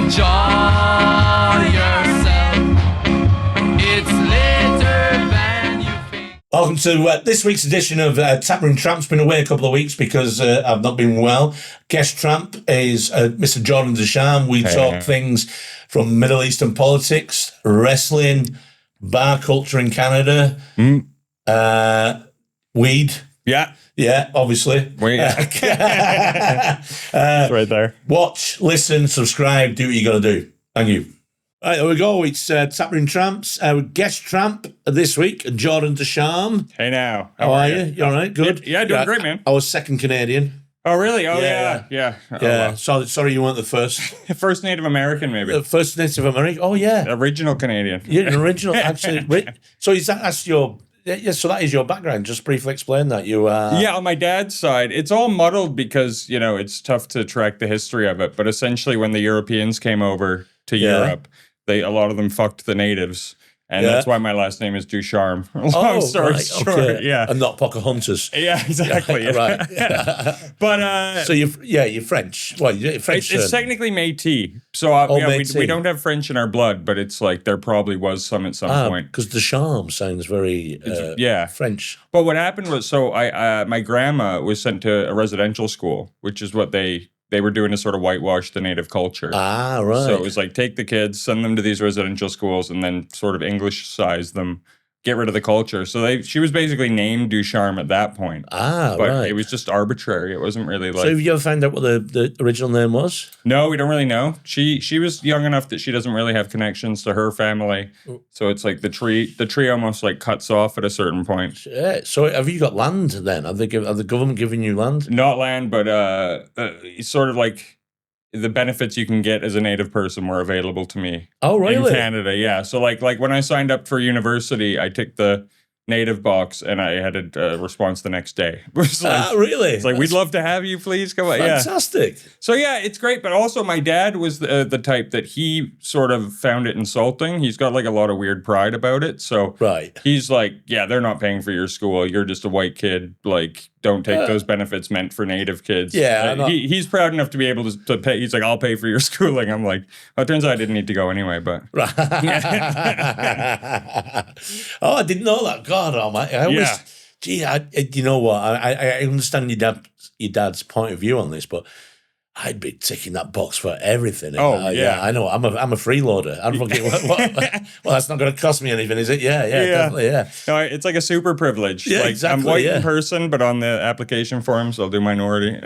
Enjoy yourself. It's later than you think. Welcome to this week's edition of Tap Room Tramps. Been away a couple of weeks because I've not been well. Guest tramp is Mr. Jordan Ducharme. We talk things from Middle Eastern politics, wrestling, bar culture in Canada, weed. Yeah, obviously. It's right there. Watch, listen, subscribe, do what you got to do. Thank you. Right, there we go. It's Tap Room Tramps. Our guest tramp this week, Jordan Ducharme. Hey now. How are you? You all right? Good? Yeah, doing great, man. I was second Canadian. Oh, really? Oh, Yeah. yeah. Oh, Yeah. wow. Sorry you weren't the first. First Native American, maybe. The first Native American. Oh, yeah. Original Canadian. You're an original, actually. So that's your... Yeah, so that is your background. Just briefly explain that. Yeah, on my dad's side, it's all muddled because, it's tough to track the history of it. But essentially, when the Europeans came over to Europe, a lot of them fucked the natives. And that's why my last name is Ducharme. Long story short. Okay. Yeah. And not Pocahontas. Yeah, exactly. Right. But so you're French. Well, you're French. It's technically Métis. So we don't have French in our blood, but it's like there probably was some at some point. Because the charm sounds very French. But what happened was, my grandma was sent to a residential school, which is what they were doing to sort of whitewash the native culture. Ah, right. So it was like, take the kids, send them to these residential schools, and then sort of English-size them, get rid of the culture. So she was basically named Ducharme at that point. Ah, but right. It was just arbitrary. It wasn't really like... So have you ever found out what the original name was? No, we don't really know. She was young enough that she doesn't really have connections to her family. So it's like the tree almost like cuts off at a certain point. Yeah. So have you got land then? Have the government given you land? Not land, but sort of like the benefits you can get as a native person were available to me. Oh, really? In Canada, yeah. So like when I signed up for university, I ticked the native box and I had a response the next day. It was like, really? It's like, we'd love to have you, please come on. Fantastic. Yeah. So yeah, it's great. But also my dad was the type that he sort of found it insulting. He's got like a lot of weird pride about it. So he's like, yeah, they're not paying for your school. You're just a white kid. Like, don't take those benefits meant for native kids. Yeah. He's proud enough to be able to pay. He's like, I'll pay for your schooling. I'm like, well, it turns out I didn't need to go anyway, but. Right. Oh, I didn't know that. God almighty. I always, you know what? I understand your dad's point of view on this, but I'd be ticking that box for everything. Yeah, I know. I'm a freeloader. I'm fucking, well, that's not going to cost me anything, is it? Yeah, definitely, yeah. No, it's like a super privilege. Yeah, like, exactly. I'm white in person, but on the application forms, I'll do minority.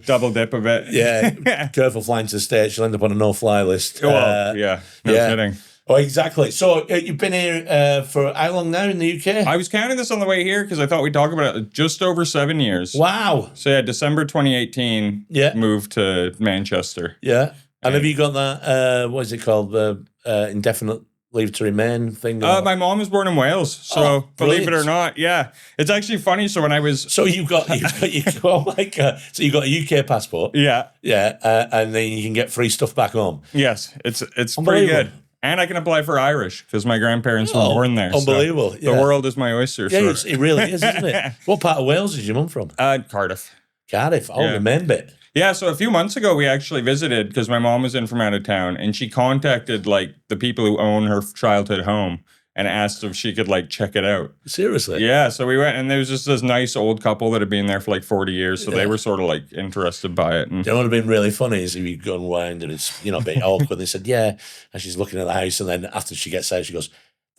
Double dip a bit. Yeah, careful flying to the States. You'll end up on a no-fly list. No kidding. Oh, exactly. So you've been here for how long now in the UK? I was counting this on the way here because I thought we'd talk about it. Just over 7 years. Wow. So yeah, December 2018, moved to Manchester. Yeah. And have you got that, what is it called, the indefinite leave to remain thing? My mom was born in Wales, so believe it or not, yeah. It's actually funny, so when I was... So you've got oh my God. So you've got a UK passport? Yeah. Yeah, and then you can get free stuff back home? Yes, it's pretty good. And I can apply for Irish because my grandparents were born there. Unbelievable. So the world is my oyster. Yeah, it really is, isn't it? What part of Wales is your mum from? Cardiff. Cardiff. Oh, the main bit. Yeah, so a few months ago, we actually visited because my mom was in from out of town and she contacted like the people who own her childhood home and asked if she could like check it out. Seriously? Yeah, so we went and there was just this nice old couple that had been there for like 40 years. So they were sort of like interested by it. And you know what would have been really funny is if you'd gone round and it's, a bit awkward. And they said, yeah. And she's looking at the house. And then after she gets out, she goes,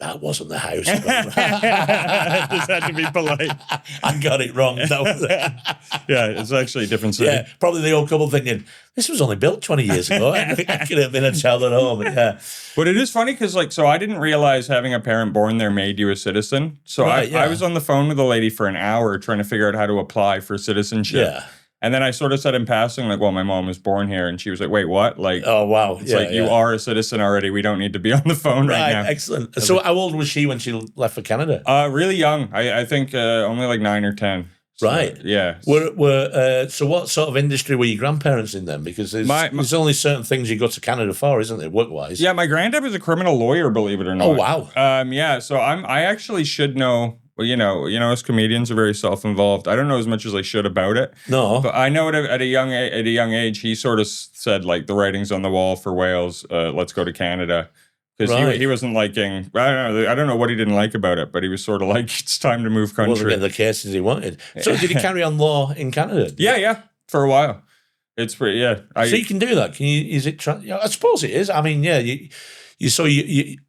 that wasn't the house. Just had to be polite. I got it wrong. That was it. Yeah, it's actually a different city. Yeah, probably the old couple thinking, this was only built 20 years ago. I could have been a child at home. Yeah. But it is funny because, so I didn't realize having a parent born there made you a citizen. So I was on the phone with a lady for an hour trying to figure out how to apply for citizenship. Yeah. And then I sort of said in passing, like, well, my mom was born here. And she was like, wait, what? Like, oh, wow. It's you are a citizen already. We don't need to be on the phone right now. Excellent. So how old was she when she left for Canada? Really young. I think only like 9 or 10. So, right. Yeah. So what sort of industry were your grandparents in then? Because there's only certain things you go to Canada for, isn't there, work-wise? Yeah, my granddad was a criminal lawyer, believe it or not. Oh, wow. Yeah, so I actually should know well, us comedians are very self-involved. I don't know as much as I should about it. No. But I know at a young age, he sort of said, like, the writing's on the wall for Wales. Let's go to Canada. Because he wasn't liking, I don't know what he didn't like about it, but he was sort of like, it's time to move country. Wasn't getting the cases he wanted. So did he carry on law in Canada? Yeah, for a while. It's pretty, yeah. So you can do that. Can you? Is it? I suppose it is. I mean, yeah. So in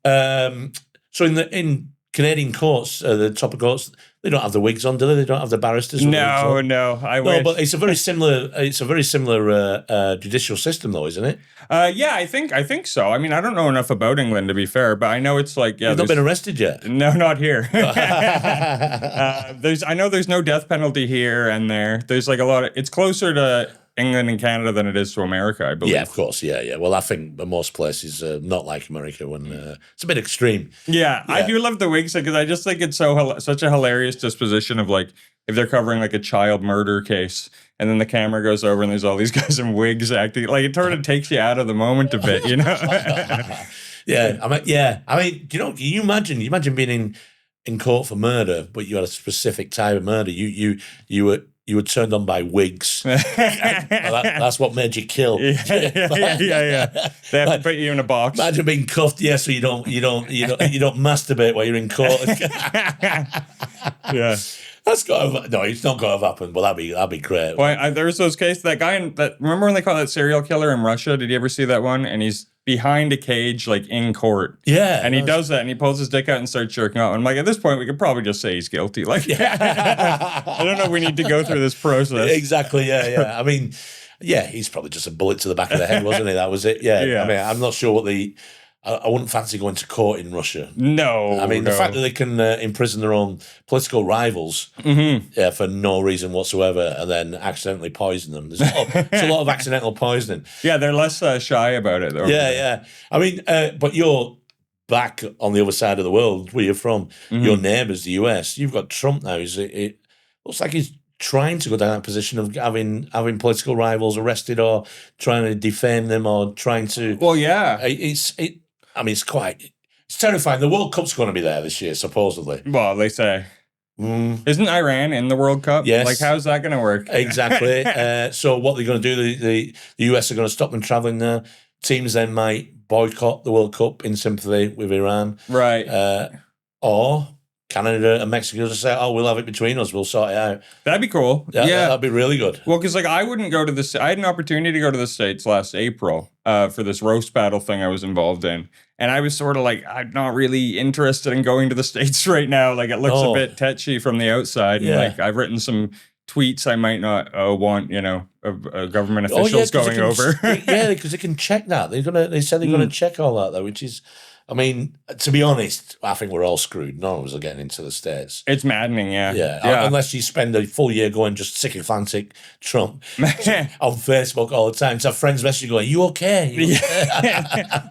Canadian courts, the top of courts, they don't have the wigs on, do they? They don't have the barristers. No. I wish. But it's a very similar. It's a very similar judicial system, though, isn't it? Yeah, I think so. I mean, I don't know enough about England, to be fair, but I know it's like, yeah. You've not been arrested yet? No, not here. I know there's no death penalty here and there. There's like a lot of. It's closer to England and Canada than it is to America, I believe. Yeah, of course. Yeah. Well, I think most places not like America when it's a bit extreme. Yeah, I do love the wigs because I just think it's such a hilarious disposition of, like, if they're covering like a child murder case and then the camera goes over and there's all these guys in wigs acting, like, it sort of takes you out of the moment a bit, you know? I mean, can you imagine being in court for murder, but you had a specific type of murder. You were turned on by wigs. That's what made you kill. Yeah. They have to put you in a box. Imagine being cuffed, so you don't masturbate while you're in court. Yeah. It's not going to have happened, but that'd be great. Well, there's those cases, that guy remember when they call that serial killer in Russia? Did you ever see that one? And he's behind a cage, like, in court. Yeah. And he does that, and he pulls his dick out and starts jerking off. I'm like, at this point, we could probably just say he's guilty. Like, I don't know if we need to go through this process. Exactly, yeah. I mean, yeah, he's probably just a bullet to the back of the head, wasn't he? That was it, yeah. I mean, I'm not sure what I wouldn't fancy going to court in Russia. No. I mean, the fact that they can imprison their own political rivals for no reason whatsoever and then accidentally poison them. There's a lot of accidental poisoning. Yeah, they're less shy about it, though. Yeah. I mean, but you're back on the other side of the world where you're from. Your neighbours, the US. You've got Trump now. It looks like he's trying to go down that position of having political rivals arrested or trying to defame them or trying to... Well, yeah. It's terrifying. The World Cup's going to be there this year, supposedly. Well, they say. Isn't Iran in the World Cup? Yes. Like, how's that going to work? Exactly. So what they're going to do, the US are going to stop them travelling there. Teams then might boycott the World Cup in sympathy with Iran. Right. Or Canada and Mexico just say, we'll have it between us. We'll sort it out. That'd be cool. Yeah. That'd be really good. Well, because, like, I wouldn't go to I had an opportunity to go to the States last April for this roast battle thing I was involved in. And I was sort of like, I'm not really interested in going to the States right now. Like, it looks a bit tetchy from the outside. Yeah. Like, I've written some tweets I might not want, of government officials going over. Because they can check that. They said they're going to check all that, though, which is... I mean, to be honest, I think we're all screwed. None of us are getting into the States. It's maddening, yeah. Yeah. Unless you spend a full year going just sycophantic Trump on Facebook all the time. So friends message you going, you okay?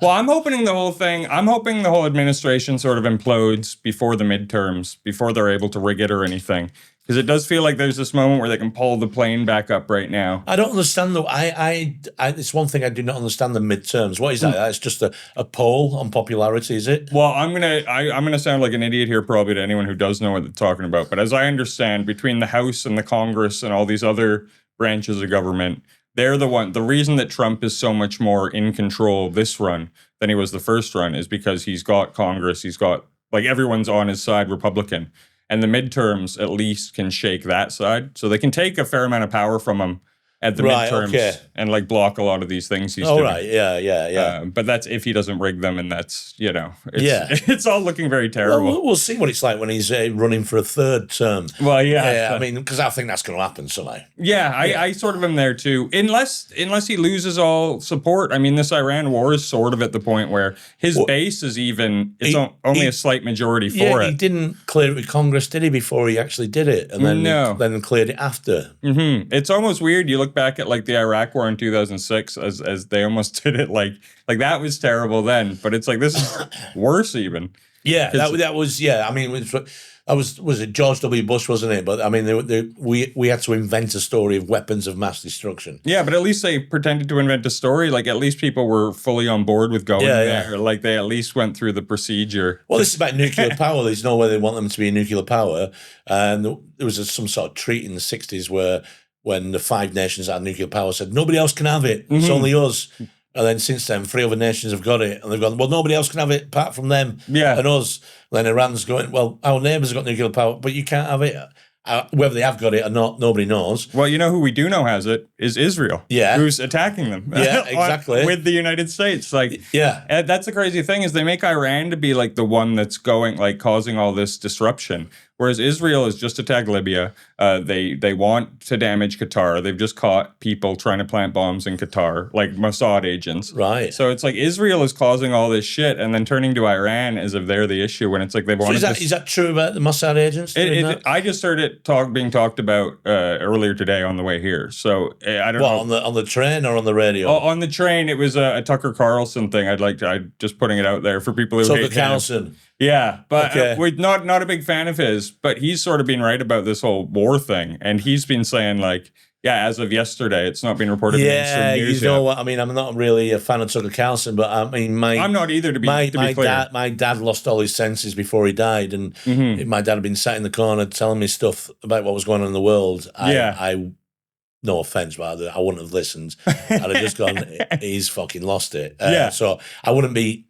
Well, I'm hoping the whole administration sort of implodes before the midterms, before they're able to rig it or anything. Because it does feel like there's this moment where they can pull the plane back up right now. I don't understand though. It's one thing I do not understand the midterms. What is that? That's just a poll on popularity, is it? Well, I'm gonna sound like an idiot here probably to anyone who does know what they're talking about. But as I understand, between the House and the Congress and all these other branches of government, they're the reason that Trump is so much more in control this run than he was the first run is because he's got Congress, he's got, like, everyone's on his side Republican. And the midterms at least can shake that side. So they can take a fair amount of power from him at the midterms and, like, block a lot of these things he's doing. Right, yeah. But that's if he doesn't rig them, and that's, it's all looking very terrible. Well, we'll see what it's like when he's running for a third term. Well, yeah. I mean, because I think that's going to happen somehow. Yeah, I sort of am there too. Unless he loses all support. I mean, this Iran war is sort of at the point where his base is only a slight majority for it. He didn't clear it with Congress, did he, before he actually did it? And then then cleared it after. Mm-hmm. It's almost weird. You look back at, like, the Iraq war in 2006 as they almost did it like that was terrible then, but it's like this is worse even. Yeah, that was I mean, was it George W. Bush, wasn't it? But I mean, we had to invent a story of weapons of mass destruction. Yeah, but at least they pretended to invent a story. Like, at least people were fully on board with going there. Like, they at least went through the procedure. Well, this is about nuclear power. There's no way they want them to be a nuclear power. And there was some sort of treaty in the 60s where when the 5 nations that had nuclear power said, nobody else can have it. It's only us. And then since then, 3 other nations have got it. And they've gone, well, nobody else can have it apart from them and us. And then Iran's going, well, our neighbours have got nuclear power, but you can't have it. Whether they have got it or not, nobody knows. Well, you know who we do know has it is Israel. Yeah. Who's attacking them. Yeah, exactly. With the United States. Like, yeah. That's the crazy thing is they make Iran to be like the one that's going, like, causing all this disruption. Whereas Israel has just attacked Libya. They want to damage Qatar. They've just caught people trying to plant bombs in Qatar, like Mossad agents. Right. So it's like Israel is causing all this shit and then turning to Iran as if they're the issue when it's like they want to... Is that true about the Mossad agents? I just heard it being talked about earlier today on the way here. So I don't know. On the train or on the radio? On the train, it was a Tucker Carlson thing. I'm just putting it out there for people who hate Tucker Carlson. Him. Yeah, but we're not a big fan of his, but he's sort of been right about this whole war thing. And he's been saying, like, yeah, as of yesterday, it's not been reported in mainstream news you know what? I mean, I'm not really a fan of Tucker Carlson, but I mean, I'm not either, to be clear. My dad lost all his senses before he died, and my dad had been sat in the corner telling me stuff about what was going on in the world. I no offense, but I wouldn't have listened. I'd have just gone, he's fucking lost it. So I wouldn't be...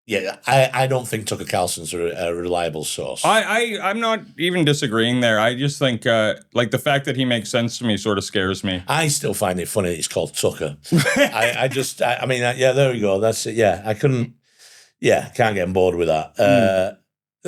Yeah, I don't think Tucker Carlson's a reliable source. I'm not even disagreeing there. I just think, like, the fact that he makes sense to me sort of scares me. I still find it funny that it's called Tucker. I mean, there we go. That's it. Yeah, can't get on board with that.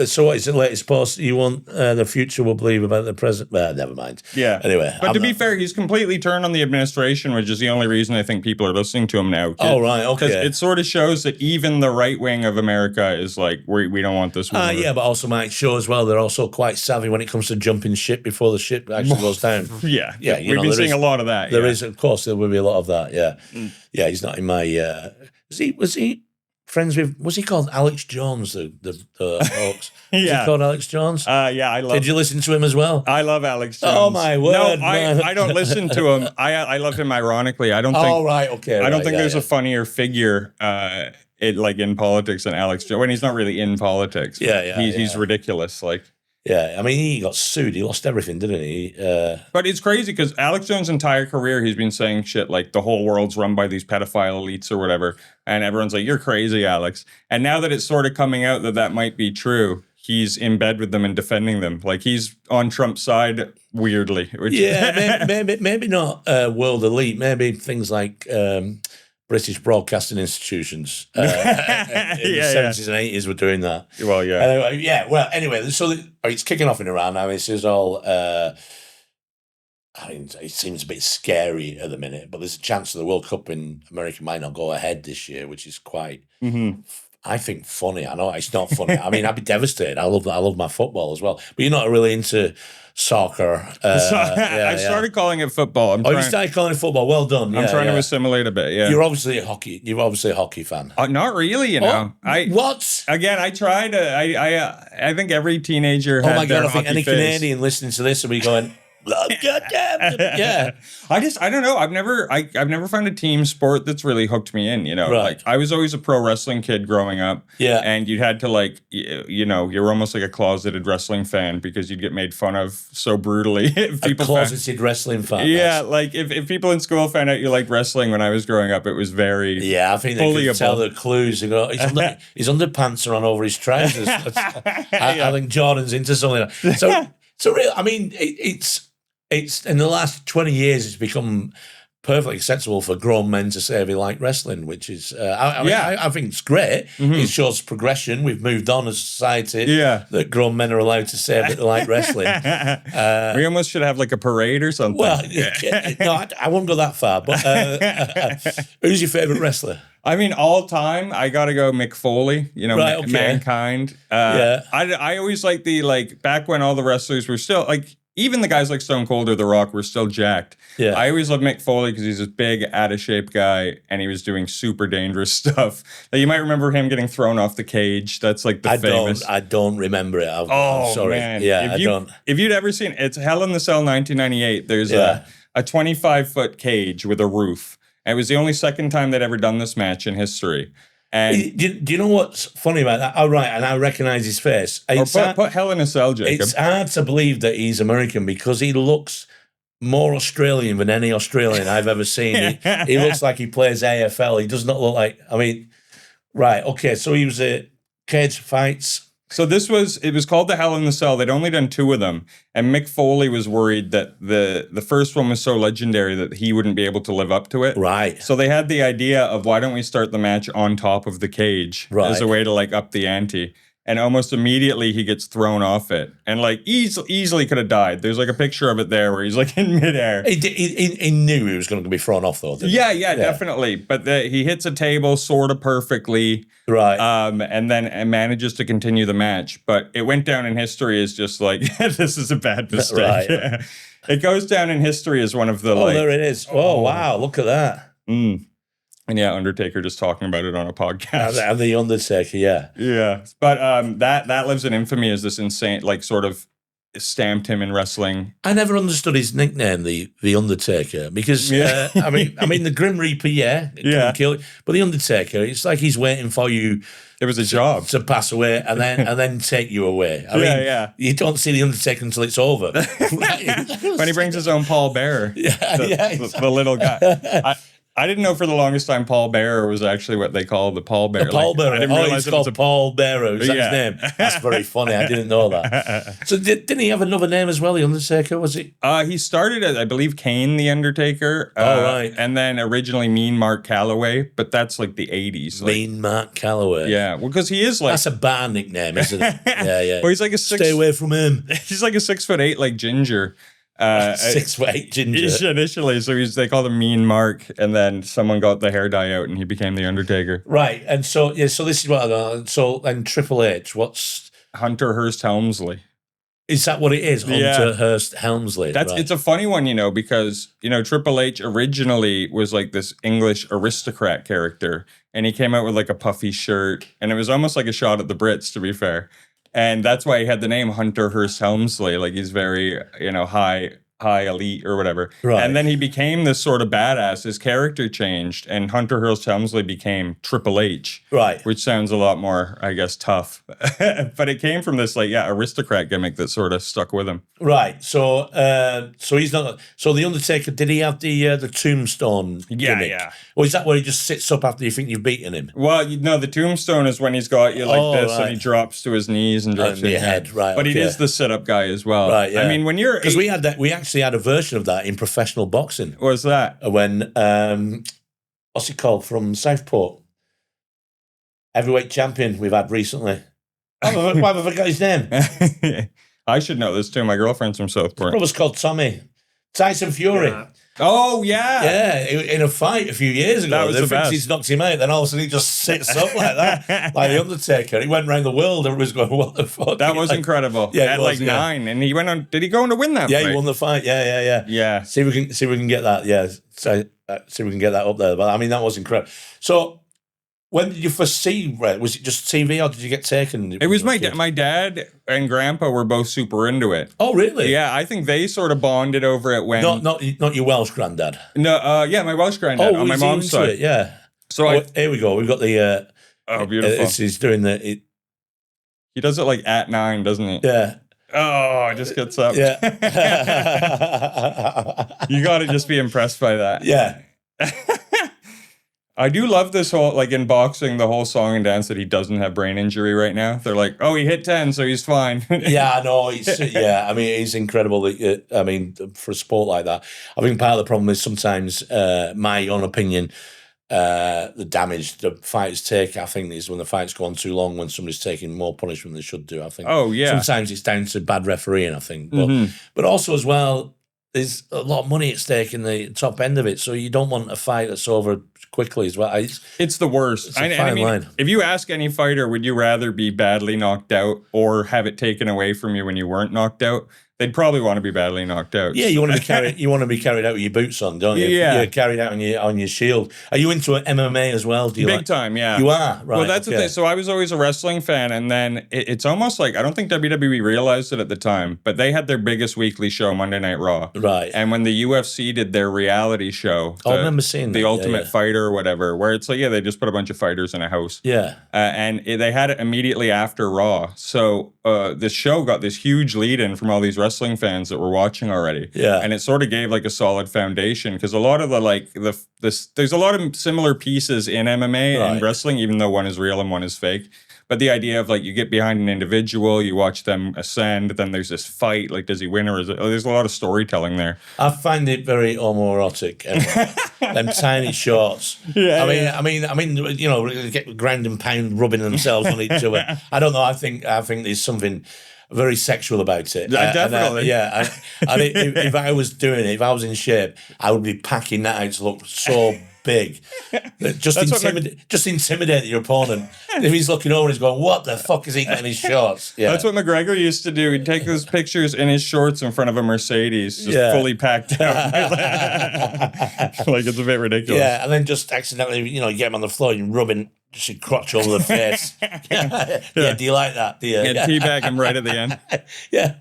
So what is the latest post? You want the future will believe about the present? Never mind. Yeah. Anyway. But to be fair, he's completely turned on the administration, which is the only reason I think people are listening to him now. Oh, right. Okay. Because it sort of shows that even the right wing of America is like, we don't want this war. Yeah, but also might show as well, they're also quite savvy when it comes to jumping ship before the ship actually goes down. Yeah. We've been seeing a lot of that. There is, of course, there will be a lot of that, yeah. Yeah, he's not in my... Was he friends with, was he called Alex Jones, the hoax? Was he called Alex Jones? Yeah, I love. Did you listen to him as well? I love Alex Jones. Oh my word! No, I don't listen to him. I love him ironically. I don't think. Oh right, okay. I don't think there's a funnier figure, in politics than Alex Jones. When he's not really in politics. He's ridiculous. Like. Yeah, I mean, he got sued. He lost everything, didn't he? But it's crazy because Alex Jones' entire career, he's been saying shit like the whole world's run by these pedophile elites or whatever. And everyone's like, you're crazy, Alex. And now that it's sort of coming out that might be true, he's in bed with them and defending them. Like, he's on Trump's side weirdly. Maybe not world elite. Maybe things like... British broadcasting institutions in the 70s and 80s were doing that. Well, yeah. Anyway, so it's kicking off in Iran now. This is all, I mean, it seems a bit scary at the minute, but there's a chance that the World Cup in America might not go ahead this year, which is quite, I think, funny. I know it's not funny. I mean, I'd be devastated. I love my football as well. But you're not really into soccer. I started calling it football. You started calling it football. Well done. I'm trying to assimilate a bit. Yeah, you're obviously a hockey fan. Not really, you know. What? Again, I try to. I think every teenager. Oh my god! I think any Canadian listening to this will be going, goddamn, yeah. I don't know. I've never found a team sport that's really hooked me in. You know, like I was always a pro wrestling kid growing up. Yeah, and you had to like, you know, you're almost like a closeted wrestling fan because you'd get made fun of so brutally. If people closeted wrestling fan. Yeah, like if people in school found out you liked wrestling when I was growing up, it was very I think they could tell the clues. You know, his underpants are on over his trousers. I think Jordan's into something like that. So really, I mean, it's in the last 20 years, it's become perfectly acceptable for grown men to say they like wrestling, which is, I think it's great. It shows progression. We've moved on as a society. That grown men are allowed to say that they like wrestling. We almost should have like a parade or something. Well, no, I wouldn't go that far. But who's your favorite wrestler? I mean, all time, I gotta go Mick Foley. You know, Mankind. I always like back when all the wrestlers were still like. even the guys like Stone Cold or The Rock were still jacked. Yeah. I always love Mick Foley because he's this big, out-of-shape guy, and he was doing super dangerous stuff. Like, you might remember him getting thrown off the cage. That's like the famous. I don't remember it. I'm sorry. Man. Yeah, I don't. If you'd ever seen it's Hell in the Cell 1998, there's a 25-foot cage with a roof. And it was the only second time they'd ever done this match in history. And do you know what's funny about that? Oh, right, and I recognize his face. Put Hell in a Cell, Jacob. It's hard to believe that he's American because he looks more Australian than any Australian I've ever seen. He looks like he plays AFL. He does not look like, right, okay, so he was at cage fights. So it was called the Hell in the Cell. They'd only done 2 of them. And Mick Foley was worried that the first one was so legendary that he wouldn't be able to live up to it. Right. So they had the idea of why don't we start the match on top of the cage as a way to like up the ante. And almost immediately he gets thrown off it. And like easily could have died. There's like a picture of it there where he's like in midair. He knew he was going to be thrown off though, didn't he? Yeah, definitely. But he hits a table sort of perfectly. Right. And then manages to continue the match. But it went down in history as just like, this is a bad mistake. Right. It goes down in history as one of the there it is. Oh, wow. Look at that. And yeah, Undertaker just talking about it on a podcast. And the Undertaker, yeah. Yeah. But that lives in infamy as this insane, like sort of stamped him in wrestling. I never understood his nickname, the Undertaker, because the Grim Reaper, can kill you, but the Undertaker, it's like he's waiting for you. It was a job to pass away and then take you away. You don't see the Undertaker until it's over. When he brings his own Paul Bearer, exactly. the little guy. I didn't know for the longest time Paul Bearer was actually what they call the Paul Bearer. The Paul Bearer. He's called Paul Bearer. Is that his name? That's very funny. I didn't know that. So didn't he have another name as well, the Undertaker, was he? He started as, I believe, Kane the Undertaker. Right. And then originally Mean Mark Calloway, but that's like the 80s. Mean Mark Calloway. Yeah, well, because he is like... That's a bar nickname, isn't it? Yeah. Well, he's like Stay away from him. He's like a 6'8", like ginger. 6'8" ginger. Initially, so they called him Mean Mark, and then someone got the hair dye out, and he became the Undertaker. Right, and so this is what I know. So and Triple H, what's Hunter Hearst Helmsley? Is that what it is? Hunter Hearst Helmsley. It's a funny one, because Triple H originally was like this English aristocrat character, and he came out with like a puffy shirt, and it was almost like a shot at the Brits, to be fair. And that's why he had the name Hunter Hearst Helmsley. Like he's very, high elite or whatever. Right. And then he became this sort of badass. His character changed, and Hunter Hearst Helmsley became Triple H. Right. Which sounds a lot more, I guess, tough. But it came from this aristocrat gimmick that sort of stuck with him. Right. So he's not. So the Undertaker, did he have the tombstone gimmick? Yeah. Or is that where he just sits up after you think you've beaten him? Well, the tombstone is when he's got you like this, and he drops to his knees and drops to your head. Right. But he is the sit-up guy as well. Right. Yeah. I mean, when you're because we actually had a version of that in professional boxing. What was that? When what's it called from Southport? Heavyweight champion we've had recently. Why have I forgot his name? I should know this too. My girlfriend's from Southport. It was called Tommy. Tyson Fury. Yeah. Oh, yeah. Yeah, in a fight a few years ago. That was the best. He's knocked him out, then all of a sudden he just sits up like that, like The Undertaker. He went around the world, everybody's going, what the fuck? That was incredible. Yeah, at like 9, and he went on, did he go on to win that fight? Yeah, he won the fight, yeah. See if we can get that, see if we can get that up there. But I mean, that was incredible. So, when did you first see Red? Was it just TV or did you get taken? It was my dad and grandpa were both super into it. Oh, really? Yeah, I think they sort of bonded over it when... Not your Welsh granddad? No, my Welsh granddad on my mom's side. It? Yeah. So here we go. We've got the... oh, beautiful. He's doing the... He does it like at 9, doesn't he? Yeah. Oh, it just gets up. Yeah. You got to just be impressed by that. Yeah. I do love this whole, like in boxing, the whole song and dance that he doesn't have brain injury right now. They're like, oh, he hit 10, so he's fine. Yeah, I know. I mean, it's incredible. I mean, for a sport like that, I think part of the problem is sometimes, my own opinion, the damage the fighters take, I think, is when the fights go on too long, when somebody's taking more punishment than they should do, I think. Oh, yeah. Sometimes it's down to bad refereeing, I think. But also as well, there's a lot of money at stake in the top end of it, so you don't want a fight that's over quickly as well. It's the worst. It's a fine line. If you ask any fighter, would you rather be badly knocked out or have it taken away from you when you weren't knocked out? they'd probably want to be badly knocked out. Yeah, you want to be carried. You want to be carried out with your boots on, don't you? Yeah, you're carried out on your shield. Are you into MMA as well? Do you big time? Yeah, you are. Right. Well, that's the thing. So I was always a wrestling fan, and then it's almost like I don't think WWE realized it at the time, but they had their biggest weekly show, Monday Night Raw. Right. And when the UFC did their reality show, I remember seeing the that. Ultimate Fighter or whatever, where it's like they just put a bunch of fighters in a house. Yeah. And they had it immediately after Raw. So this show got this huge lead in from all these wrestling fans that were watching already. Yeah. And it sort of gave like a solid foundation because a lot of there's a lot of similar pieces in MMA and wrestling, even though one is real and one is fake. But the idea of like you get behind an individual, you watch them ascend, then there's this fight. Like, does he win or is it? There's a lot of storytelling there. I find it very homoerotic. Them tiny shorts. Yeah. I mean, you know, get ground and pound rubbing themselves on each other. I don't know. I think there's something very sexual about it. Definitely. If I was doing it, if I was in shape, I would be packing that out to look so big. Just intimidate your opponent. If he's looking over, he's going, "What the fuck is he got in his shorts?" Yeah. That's what McGregor used to do. He'd take those pictures in his shorts in front of a Mercedes, just fully packed out. Like, it's a bit ridiculous. Yeah, and then just accidentally, you know, you get him on the floor and rubbing just your crotch over the face. Yeah, do you like that? Do you? Yeah, teabag him right at the end. Yeah.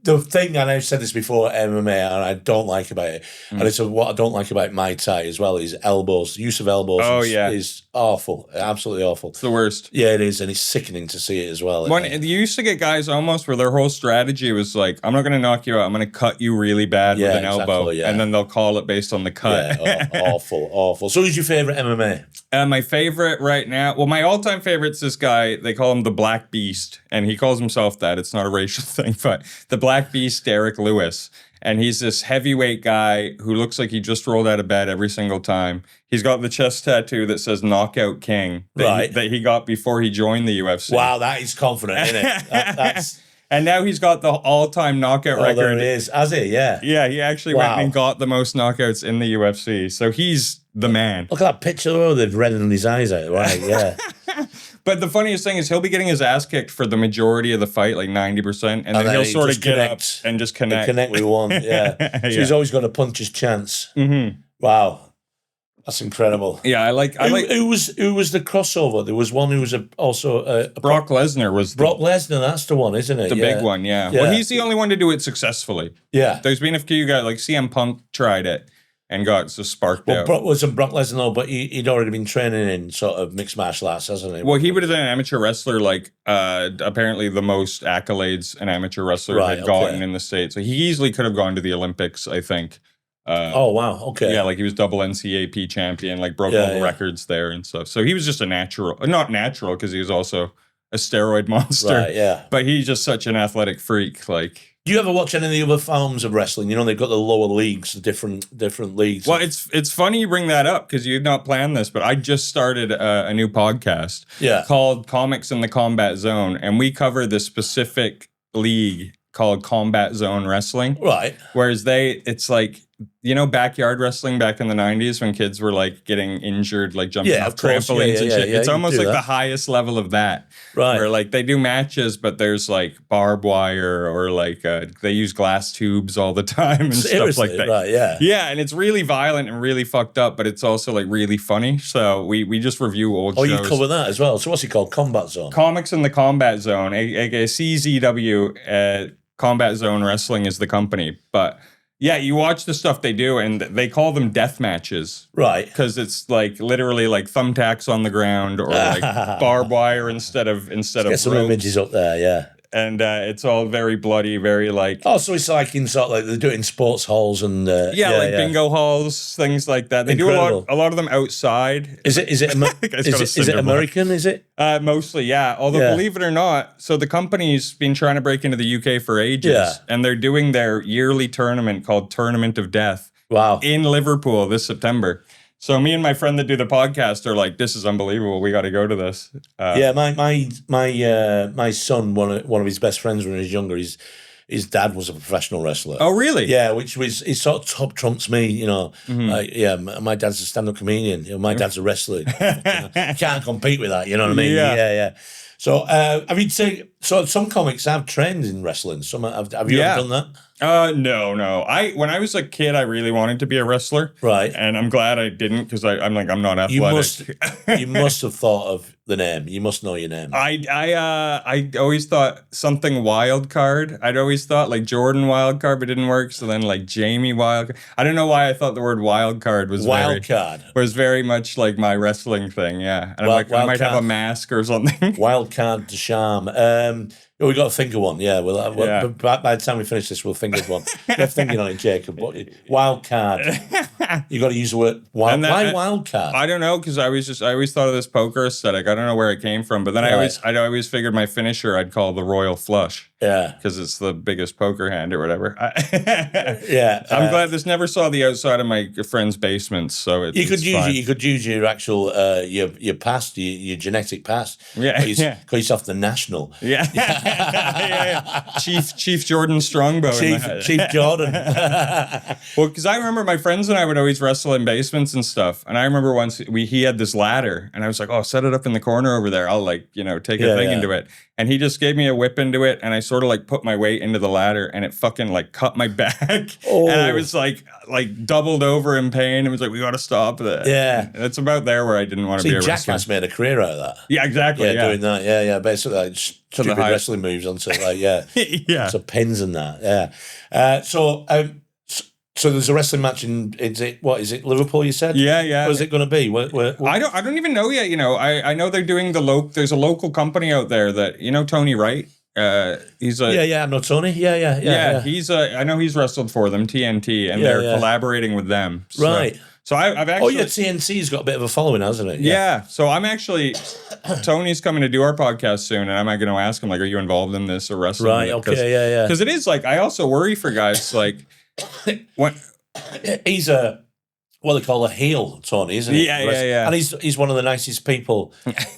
The thing, and I've said this before, MMA, and I don't like about it, and it's what I don't like about Muay Thai as well, is elbows. The use of elbows is awful, absolutely awful. It's the worst. Yeah, it is, and it's sickening to see it as well. You used to get guys almost where their whole strategy was like, I'm not going to knock you out, I'm going to cut you really bad with an elbow, and then they'll call it based on the cut. Yeah, awful. So who's your favourite MMA? My favorite right now, well, my all-time favorite's this guy, they call him the Black Beast, and he calls himself that. It's not a racial thing, but the Black Beast, Derek Lewis. And he's this heavyweight guy who looks like he just rolled out of bed every single time. He's got the chest tattoo that says Knockout King that he got before he joined the UFC. Wow, that is confident, isn't it? That's... And now he's got the all-time knockout record. There it is. Has he? Yeah. Yeah, he actually went and got the most knockouts in the UFC. So he's the man. Look at that picture though, they've reddened his eyes out. Right, yeah. But the funniest thing is he'll be getting his ass kicked for the majority of the fight, like 90%, and then he'll sort of get up and just connect. Connect with one, yeah. So he's always got a puncher's chance. Mm-hmm. Wow. That's incredible. Yeah, I like. Who was the crossover? There was one who was also Brock Lesnar was Brock Lesnar. That's the one, isn't it? The big one, yeah. Well, he's the only one to do it successfully. Yeah, there's been a few guys like CM Punk tried it and got just sparked out. Wasn't Brock Lesnar though? But he'd already been training in sort of mixed martial arts, hasn't he? Well, he would have been an amateur wrestler. Like apparently, the most accolades an amateur wrestler had gotten in the States. So he easily could have gone to the Olympics, I think. Oh wow! Okay. Yeah, like he was double NCAP champion, like broke all the records there and stuff. So he was just a not natural because he was also a steroid monster. Right. Yeah. But he's just such an athletic freak. Like, do you ever watch any of the other forms of wrestling? You know, they've got the lower leagues, the different leagues. Well, it's funny you bring that up because you've not planned this, but I just started a new podcast. Called Comics in the Combat Zone, and we cover the specific league called Combat Zone Wrestling. Right. Whereas it's like, you know, backyard wrestling back in the 90s when kids were like getting injured, like jumping off trampolines and shit. It's almost like the highest level of that. Right. Where like they do matches, but there's like barbed wire or like they use glass tubes all the time and stuff like that. Right, yeah. Yeah, and it's really violent and really fucked up, but it's also like really funny. So we just review old shows. Oh, you cover that as well. So what's it called? Combat Zone? Comics in the Combat Zone, aka CZW. Combat Zone Wrestling is the company, but yeah, you watch the stuff they do, and they call them death matches, right? Because it's like literally like thumbtacks on the ground or like barbed wire instead of Get some images up there, yeah. And it's all very bloody, very like. Oh, so it's like in sort of like they do it in sports halls and bingo halls, things like that. They do a lot of them outside. Is it American? Is it mostly? Yeah. Although believe it or not, so the company's been trying to break into the UK for ages, and they're doing their yearly tournament called Tournament of Death. Wow. In Liverpool this September. So me and my friend that do the podcast are like, this is unbelievable. We got to go to this. My son, one of his best friends when he was younger, he's his dad was a professional wrestler. Oh, really? Yeah, which was, he sort of top trumps me, you know. Like, yeah, my dad's a stand-up comedian. You know, my dad's a wrestler. Can't compete with that, you know what I mean? Yeah. So, I mean, so some comics have trained in wrestling. Some have you ever done that? No. When I was a kid, I really wanted to be a wrestler. Right. And I'm glad I didn't because I'm not athletic. You must have thought of the name. You must know your name. I always thought something wild card. I'd always thought like Jordan wild card, but it didn't work. So then like Jamie wild card. I don't know why I thought the word wild card was very much like my wrestling thing. Yeah. And I'm like, I might have a mask or something. Wild card Ducharme. We got to think of one. Yeah, by the time we finish this, we'll think of one. You're thinking on it, Jacob. Wild card. You got to use the word wild. Why wild card? I don't know because I always thought of this poker aesthetic. I don't know where it came from, but then I always figured my finisher I'd call the Royal Flush. Yeah, because it's the biggest poker hand or whatever. I'm glad this never saw the outside of my friend's basements. So you could use your actual your past, your genetic past. Call yourself the National. Chief Jordan Strongbow. Chief Jordan. Well, because I remember my friends and I would always wrestle in basements and stuff. And I remember once he had this ladder, and I was like, "Oh, set it up in the corner over there. I'll take a thing into it." And he just gave me a whip into it, and I sort of like put my weight into the ladder, and it fucking like cut my back, and I was like doubled over in pain. It was like, we got to stop that. Yeah, it's about there where I didn't want to be a wrestler. Jackass made a career out of that. Yeah, exactly. Yeah, doing that. Yeah, basically like stupid wrestling moves onto so pins and that. Yeah. So there's a wrestling match is it Liverpool, you said? Yeah. What is it going to be? I don't even know yet. I know they're doing there's a local company out there that, Tony Wright. He's I know Tony. Yeah. I know he's wrestled for them, TNT, and they're collaborating with them. Right. So I've actually... TNT's got a bit of a following, hasn't it? Yeah. So I'm actually... Tony's coming to do our podcast soon, and I'm going to ask him, like, are you involved in this or wrestling? Right, okay, yeah. Because it is, like, I also worry for guys, like... He's what they call a heel, Tony, isn't he? Yeah. And he's one of the nicest people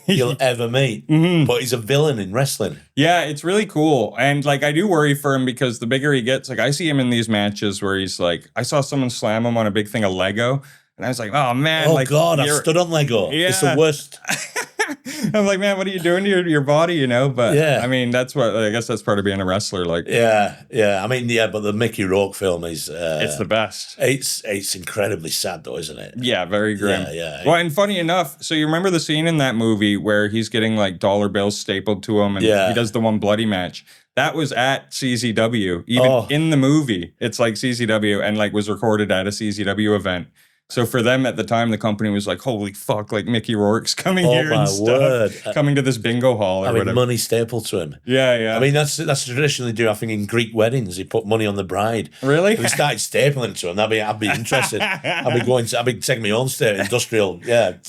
you'll ever meet. Mm-hmm. But he's a villain in wrestling. Yeah, it's really cool. And like I do worry for him because the bigger he gets, like I see him in these matches where he's like, I saw someone slam him on a big thing of Lego. And I was like, oh man. Oh God, I've stood on Lego. Yeah. It's the worst. I'm like, man, what are you doing to your body, But I mean, I guess that's part of being a wrestler. Like, I mean, but the Mickey Rourke film is it's the best. It's incredibly sad though, isn't it? Yeah, very grim. Yeah. Well, and funny enough, so you remember the scene in that movie where he's getting like dollar bills stapled to him, and he does the one bloody match. That was at CZW, even in the movie. It's like CZW, and like was recorded at a CZW event. So for them at the time, the company was like, holy fuck, like Mickey Rourke's coming here and stuff. Coming to this bingo hall or whatever. Money stapled to him. Yeah. I mean, that's traditionally do, I think, in Greek weddings. They put money on the bride. Really? If they started stapling to him, I'd be interested. I'd be taking my own industrial, Yeah,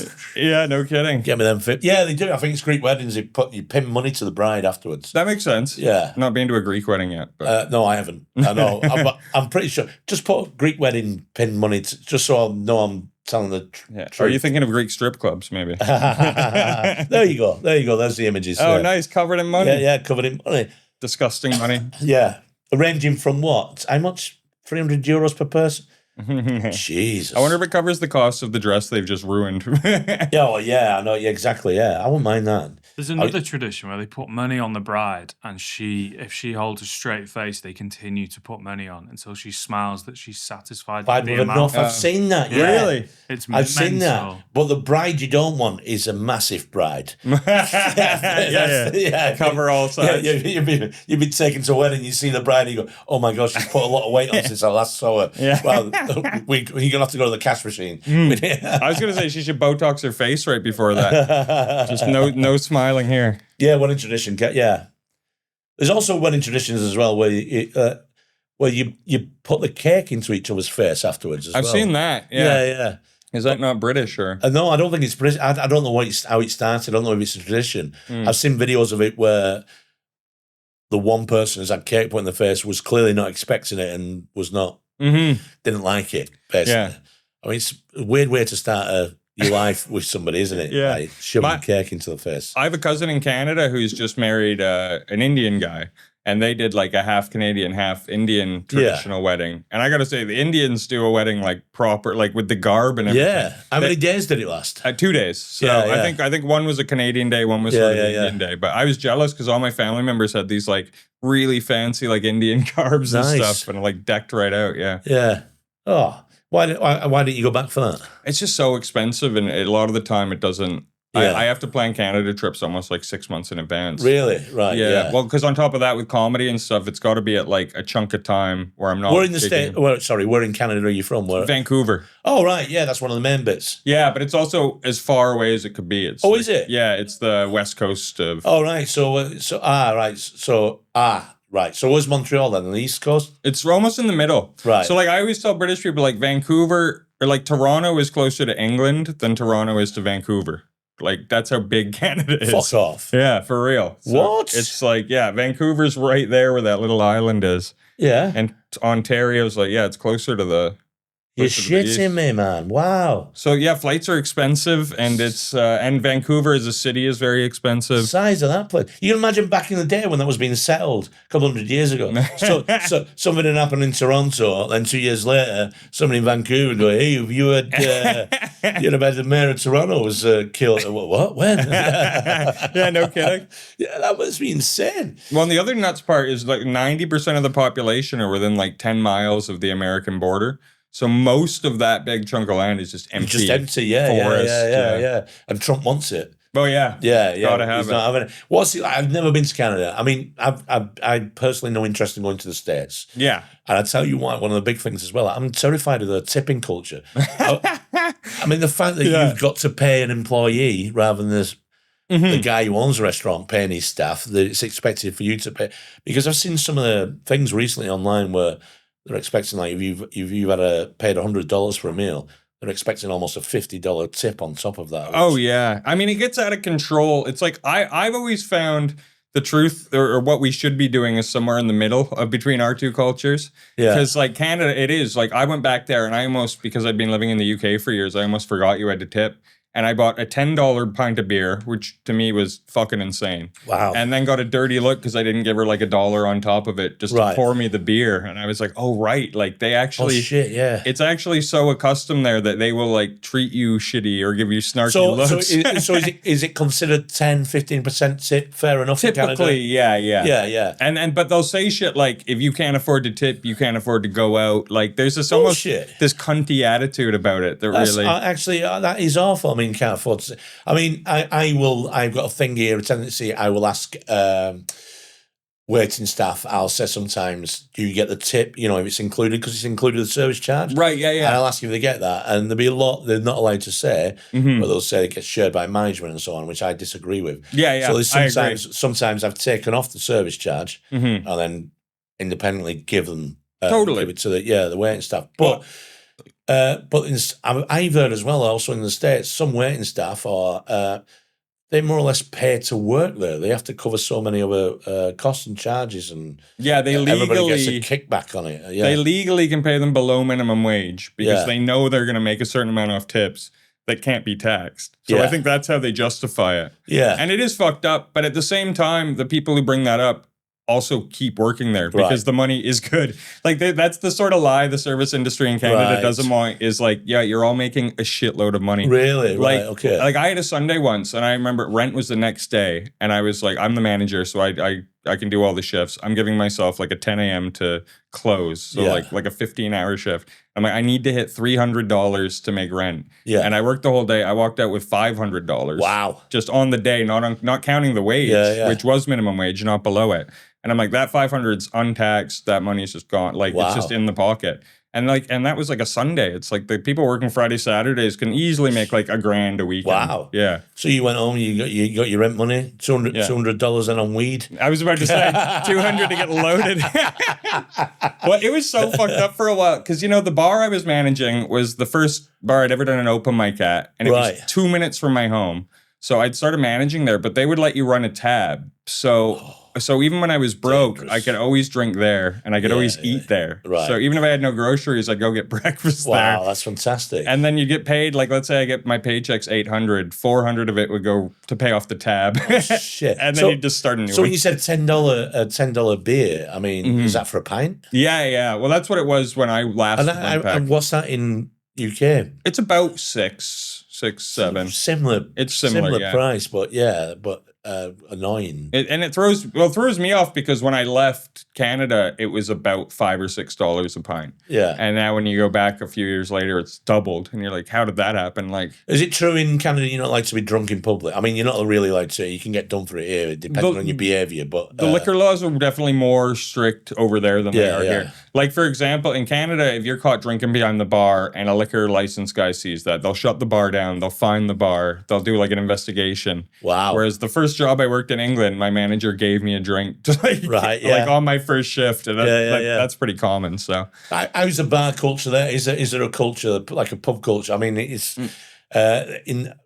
no kidding. Get me them fit. Yeah, they do. I think it's Greek weddings. You pin money to the bride afterwards. That makes sense. Yeah. I've not been to a Greek wedding yet. But. No, I haven't. I know. I'm pretty sure. Just put Greek wedding pin money, just so I know I'm telling the truth. Are you thinking of Greek strip clubs, maybe? There you go. There's the images. Oh, nice. Covered in money. Yeah, covered in money. Disgusting money. Yeah. Ranging from what? How much? €300 per person? Jesus. I wonder if it covers the cost of the dress they've just ruined. I know. Yeah, exactly. Yeah, I wouldn't mind that. There's another tradition where they put money on the bride, and if she holds a straight face, they continue to put money on until she smiles that she's satisfied with the amount. I've seen that. Yeah. Really? I've seen that. But the bride you don't want is a massive bride. Yeah. Cover all sides. You've been taken to a wedding, you see the bride, and you go, oh my gosh, she's put a lot of weight on since I last saw her. Yeah. Well, you're going to have to go to the cash machine. I was going to say she should Botox her face right before that. Just no smiling here. Yeah, wedding tradition. Yeah. There's also wedding traditions as well where you put the cake into each other's face afterwards as well. I've seen that. Yeah. Is that not British or? No, I don't think it's British. I don't know how it started. I don't know if it's a tradition. I've seen videos of it where the one person who's had cake put in the face was clearly not expecting it and was not, didn't like it, basically. Yeah. I mean, it's a weird way to start your life with somebody, isn't it? Yeah. Like shoving cake into the face. I have a cousin in Canada who's just married an Indian guy. and they did like a half Canadian, half Indian traditional wedding. And I got to say, the Indians do a wedding like proper, like with the garb and everything. Yeah. How many days did it last? 2 days. So I think one was a Canadian day, one was sort of an Indian day. But I was jealous because all my family members had these like really fancy like Indian garbs and stuff, and like decked right out. Yeah. Yeah. Oh, why didn't you go back for that? It's just so expensive, and a lot of the time it doesn't. I have to plan Canada trips almost like 6 months in advance. Really? Right. Yeah. Well, because on top of that, with comedy and stuff, it's got to be at like a chunk of time where I'm not. We're in the state. Well, sorry, where in Canada are you from? Vancouver. Oh, right. Yeah, that's one of the main bits. Yeah, but it's also as far away as it could be. It's is it? Yeah, it's the west coast of. Oh, right. Right. So where's Montreal then? On the East Coast? It's almost in the middle. Right. So like I always tell British people, like Vancouver or like Toronto is closer to England than Toronto is to Vancouver. Like that's how big Canada is. Fuck off. Yeah, for real. So what? It's like, Vancouver's right there where that little island is. Yeah. And Ontario's like, it's closer to the. You're shitting me, man. Wow. So flights are expensive, and it's and Vancouver as a city is very expensive. Size of that place. You can imagine back in the day when that was being settled a couple hundred years ago. So something had happened in Toronto, and 2 years later, somebody in Vancouver go, "Hey, have you heard about the mayor of Toronto was killed?" What? When? Yeah, no kidding. Yeah, that must be insane. Well, and the other nuts part is like 90% of the population are within like 10 miles of the American border. So most of that big chunk of land is just empty. Just empty, yeah. And Trump wants it. Oh yeah, Gotta have He's not having it. What's it like? I've never been to Canada. I mean, I personally no interest in going to the States. Yeah, and I tell you why. One of the big things as well. I'm terrified of the tipping culture. I mean, the fact that you've got to pay an employee rather than the guy who owns the restaurant paying his staff. That it's expected for you to pay, because I've seen some of the things recently online where they're expecting, like, if you've had paid $100 for a meal, they're expecting almost a $50 tip on top of that. Oh yeah, I mean, it gets out of control. It's like I've always found the truth or what we should be doing is somewhere in the middle of between our two cultures. Yeah, because like Canada, it is like I went back there and I almost, because I'd been living in the UK for years, I almost forgot you had to tip. And I bought a $10 pint of beer, which to me was fucking insane. Wow. And then got a dirty look because I didn't give her like $1 on top of it just to pour me the beer. And I was like, oh, right. Like they actually. Oh, shit, yeah. It's actually so accustomed there that they will like treat you shitty or give you snarky looks. So is it considered 10, 15% tip fair enough in Canada? Typically, yeah. Yeah. But they'll say shit like, if you can't afford to tip, you can't afford to go out. Like there's this almost this cunty attitude about it that really. Actually, that is awful. I mean, can't afford to. I mean, I've got a thing here, a tendency. I will ask waiting staff. I'll say sometimes, do you get the tip? You know, if it's included, because it's included the service charge. Right. Yeah. And I'll ask if they get that, and there'll be a lot they're not allowed to say, but they'll say it gets shared by management and so on, which I disagree with. Yeah. So there's sometimes I've taken off the service charge and then independently give them give it to the waiting staff, but. I've heard as well, also in the States, some waiting staff they more or less pay to work there. They have to cover so many other costs and charges, and they legally everybody gets a kickback on it. Yeah. They legally can pay them below minimum wage because they know they're going to make a certain amount off tips that can't be taxed. So I think that's how they justify it. Yeah, and it is fucked up. But at the same time, the people who bring that up also keep working there because the money is good. Like that's the sort of lie the service industry in Canada doesn't want, is like, you're all making a shitload of money. Really? Like, okay. Like I had a Sunday once and I remember rent was the next day and I was like, I'm the manager, so I can do all the shifts. I'm giving myself like a 10 a.m. to close. So like a 15-hour shift. I'm like, I need to hit $300 to make rent. Yeah. And I worked the whole day. I walked out with $500. Wow. Just on the day, not counting the wage, which was minimum wage, not below it. And I'm like, that 500's untaxed. That money's just gone. Like it's just in the pocket. And that was like a Sunday. It's like the people working Friday, Saturdays can easily make like $1,000 a week. Wow. Yeah. So you went home, you got your rent money, $200 in on weed. I was about to say $200 to get loaded. Well, it was so fucked up for a while because the bar I was managing was the first bar I'd ever done an open mic at, and it was 2 minutes from my home. So I'd started managing there, but they would let you run a tab. So So even when I was broke, Dangerous. I could always drink there and I could always eat there. Right. So even if I had no groceries, I'd go get breakfast there. Wow, that's fantastic. And then you get paid, like, let's say I get my paycheck's 800, 400 of it would go to pay off the tab. Shit. And then you just start a new So one. when you said $10 beer, I mean, is that for a pint? Yeah. Well, that's what it was when I last went back. And what's that in UK? It's about six, 7. Similar. It's similar, price, but annoying. It throws me off because when I left Canada, it was about $5 or $6 a pint. Yeah. And now when you go back a few years later, it's doubled, and you're like, how did that happen? Like, is it true in Canada you're not allowed to be drunk in public? I mean, you're not really allowed to. You can get done for it here, depending on your behaviour. But the liquor laws are definitely more strict over there than they are here. Like, for example, in Canada, if you're caught drinking behind the bar and a liquor license guy sees that, they'll shut the bar down, they'll fine the bar, they'll do like an investigation. Wow. Whereas the first job I worked in England, my manager gave me a drink to like on my first shift, and that's pretty common. So, how's the bar culture there? Is there a culture like a pub culture? I mean, it's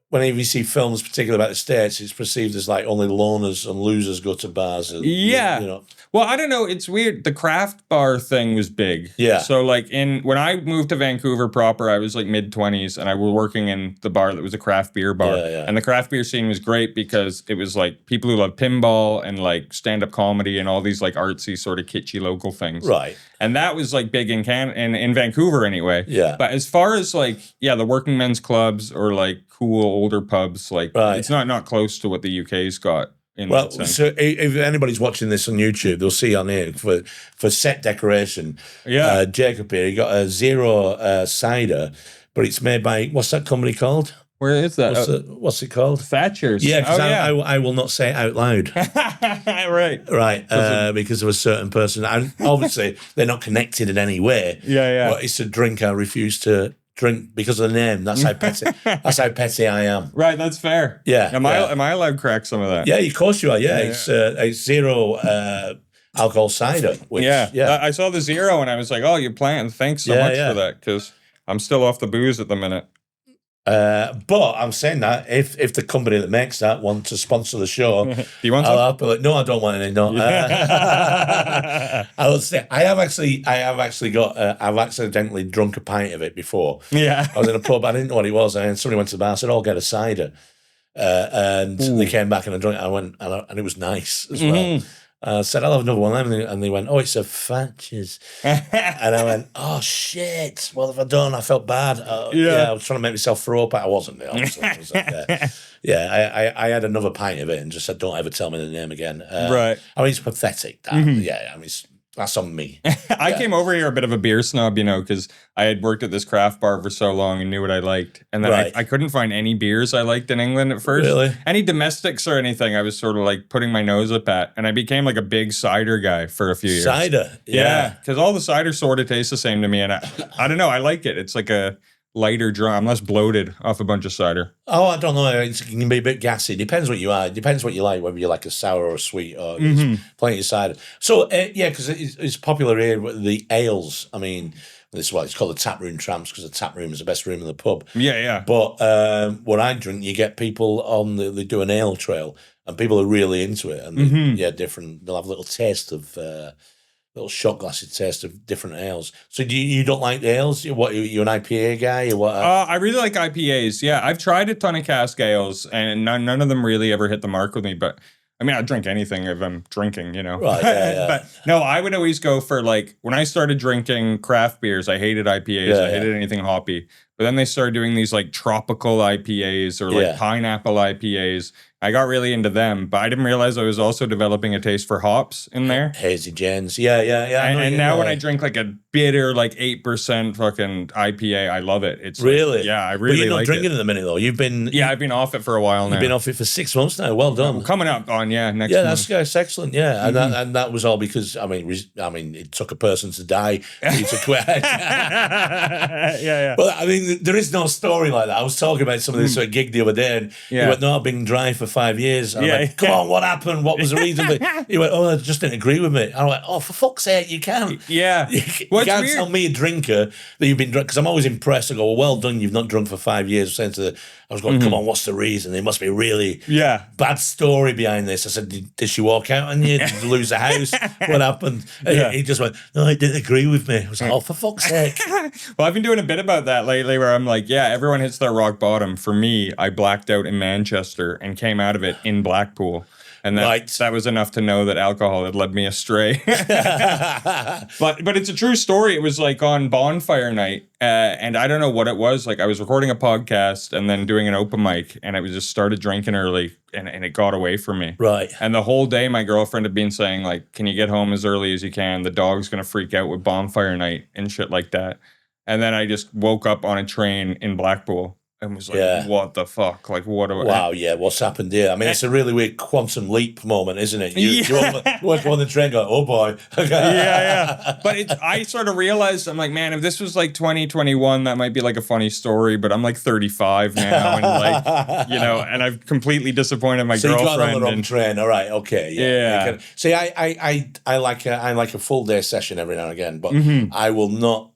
whenever you see films, particularly about the States, it's perceived as like only loners and losers go to bars. And, Well, I don't know. It's weird. The craft bar thing was big. Yeah. So like when I moved to Vancouver proper, I was like mid-20s and I was working in the bar that was a craft beer bar. And the craft beer scene was great because it was like people who love pinball and like stand-up comedy and all these like artsy sort of kitschy local things. Right. And that was like big in in Vancouver anyway. Yeah. But as far as like, the working men's clubs or like cool older pubs, like it's not close to what the UK's got. So if anybody's watching this on YouTube, they'll see on here for set decoration. Yeah. Jacob here, he got a zero cider, but it's made by, what's that company called? Where is that? What's it called? Thatcher's. Yeah, because I will not say it out loud. Right. Because of a certain person. And obviously, they're not connected in any way. Yeah. But it's a drink I refuse to drink because of the name. That's how petty. That's how petty I am. Right, that's fair. Yeah. Am I allowed to crack some of that? Yeah, of course you are. Yeah. It's zero alcohol cider. Which, I saw the zero and I was like, oh, you're playing. Thanks so much for that, because I'm still off the booze at the minute. But I'm saying that if the company that makes that wants to sponsor the show, do you want I'll be like, no, I don't want any. No, I will say I have actually got. I've accidentally drunk a pint of it before. Yeah, I was in a pub. I didn't know what it was, and somebody went to the bar. Said, "I'll get a cider," and they came back and I drank. I went and it was nice as well. Said, I'll have another one. And they went, oh, it's a Thatcher's. And I went, oh, shit. What have I done? I felt bad. I was trying to make myself throw up. I wasn't. I was like, I had another pint of it and just said, don't ever tell me the name again. Right. I mean, it's pathetic. That. Yeah, I mean, that's on me. I came over here a bit of a beer snob, because I had worked at this craft bar for so long and knew what I liked. And then I couldn't find any beers I liked in England at first. Really? Any domestics or anything, I was sort of like putting my nose up at. And I became like a big cider guy for a few years. Cider? Yeah. Because all the cider sort of tastes the same to me. And I don't know, I like it. It's like a lighter draw. I'm less bloated off a bunch of cider. Oh, I don't know. It can be a bit gassy. Depends what you are. Depends what you like, whether you like a sour or a sweet or plenty of cider. So, because it's popular here, the ales. I mean, this is why it's called the Tap Room Tramps, because the tap room is the best room in the pub. Yeah. But what I drink, you get people on they do an ale trail, and people are really into it. And different. They'll have a little taste of. Little shot glasses taste of different ales. So you don't like ales? What, you an IPA guy or what? I really like IPAs. Yeah, I've tried a ton of cask ales, and none of them really ever hit the mark with me. But I mean, I'd drink anything if I'm drinking, Right. Yeah. But no, I would always go for like when I started drinking craft beers. I hated IPAs. I hated anything hoppy. But then they started doing these like tropical IPAs or like pineapple IPAs. I got really into them, but I didn't realize I was also developing a taste for hops in there. Hazy Jens. Yeah. And now when I drink like a bitter, like 8% fucking IPA, I love it. It's really? Like, I really like it. But you're not drinking at the minute though. You've been... Yeah, I've been off it for a while now. You've been off it for 6 months now. Well done. I'm coming up on, next month. That's excellent. Yeah. And that was all because, I mean, it took a person to die for you to quit. yeah. But I mean, mean, there is no story like that. I was talking about some of this sort of gig the other day, and he went, "No, I've been dry for 5 years." And I went, "Come on, what happened? What was the reason?" He went, "Oh, I just didn't agree with me." I went, "Oh, for fuck's sake, you can't." Yeah. You can't tell me, a drinker, that you've been drunk, because I'm always impressed. I go, "Well done, you've not drunk for 5 years." I was going, "Come on, what's the reason? There must be a really bad story behind this." I said, "Did she walk out on you? Did you lose the house? What happened?" He just went, "No, he didn't agree with me." I was like, "Oh, for fuck's sake." Well, I've been doing a bit about that lately where I'm like, yeah, everyone hits their rock bottom. For me, I blacked out in Manchester and came out of it in Blackpool. And that was enough to know that alcohol had led me astray. But it's a true story. It was like on bonfire night. And I don't know what it was. Like I was recording a podcast and then doing an open mic. And I was just started drinking early and it got away from me. Right. And the whole day my girlfriend had been saying like, can you get home as early as you can? The dog's going to freak out with bonfire night and shit like that. And then I just woke up on a train in Blackpool. And was like, what the fuck? Like, what do I... Wow, what's happened here? I mean, it's a really weird quantum leap moment, isn't it? You work on the train going, oh boy. But I sort of realized, I'm like, man, if this was like 2021, that might be like a funny story, but I'm like 35 now and like, you know, and I've completely disappointed my girlfriend. So you got on the wrong train. All right, okay. Yeah. See, I like a full day session every now and again, but I will not...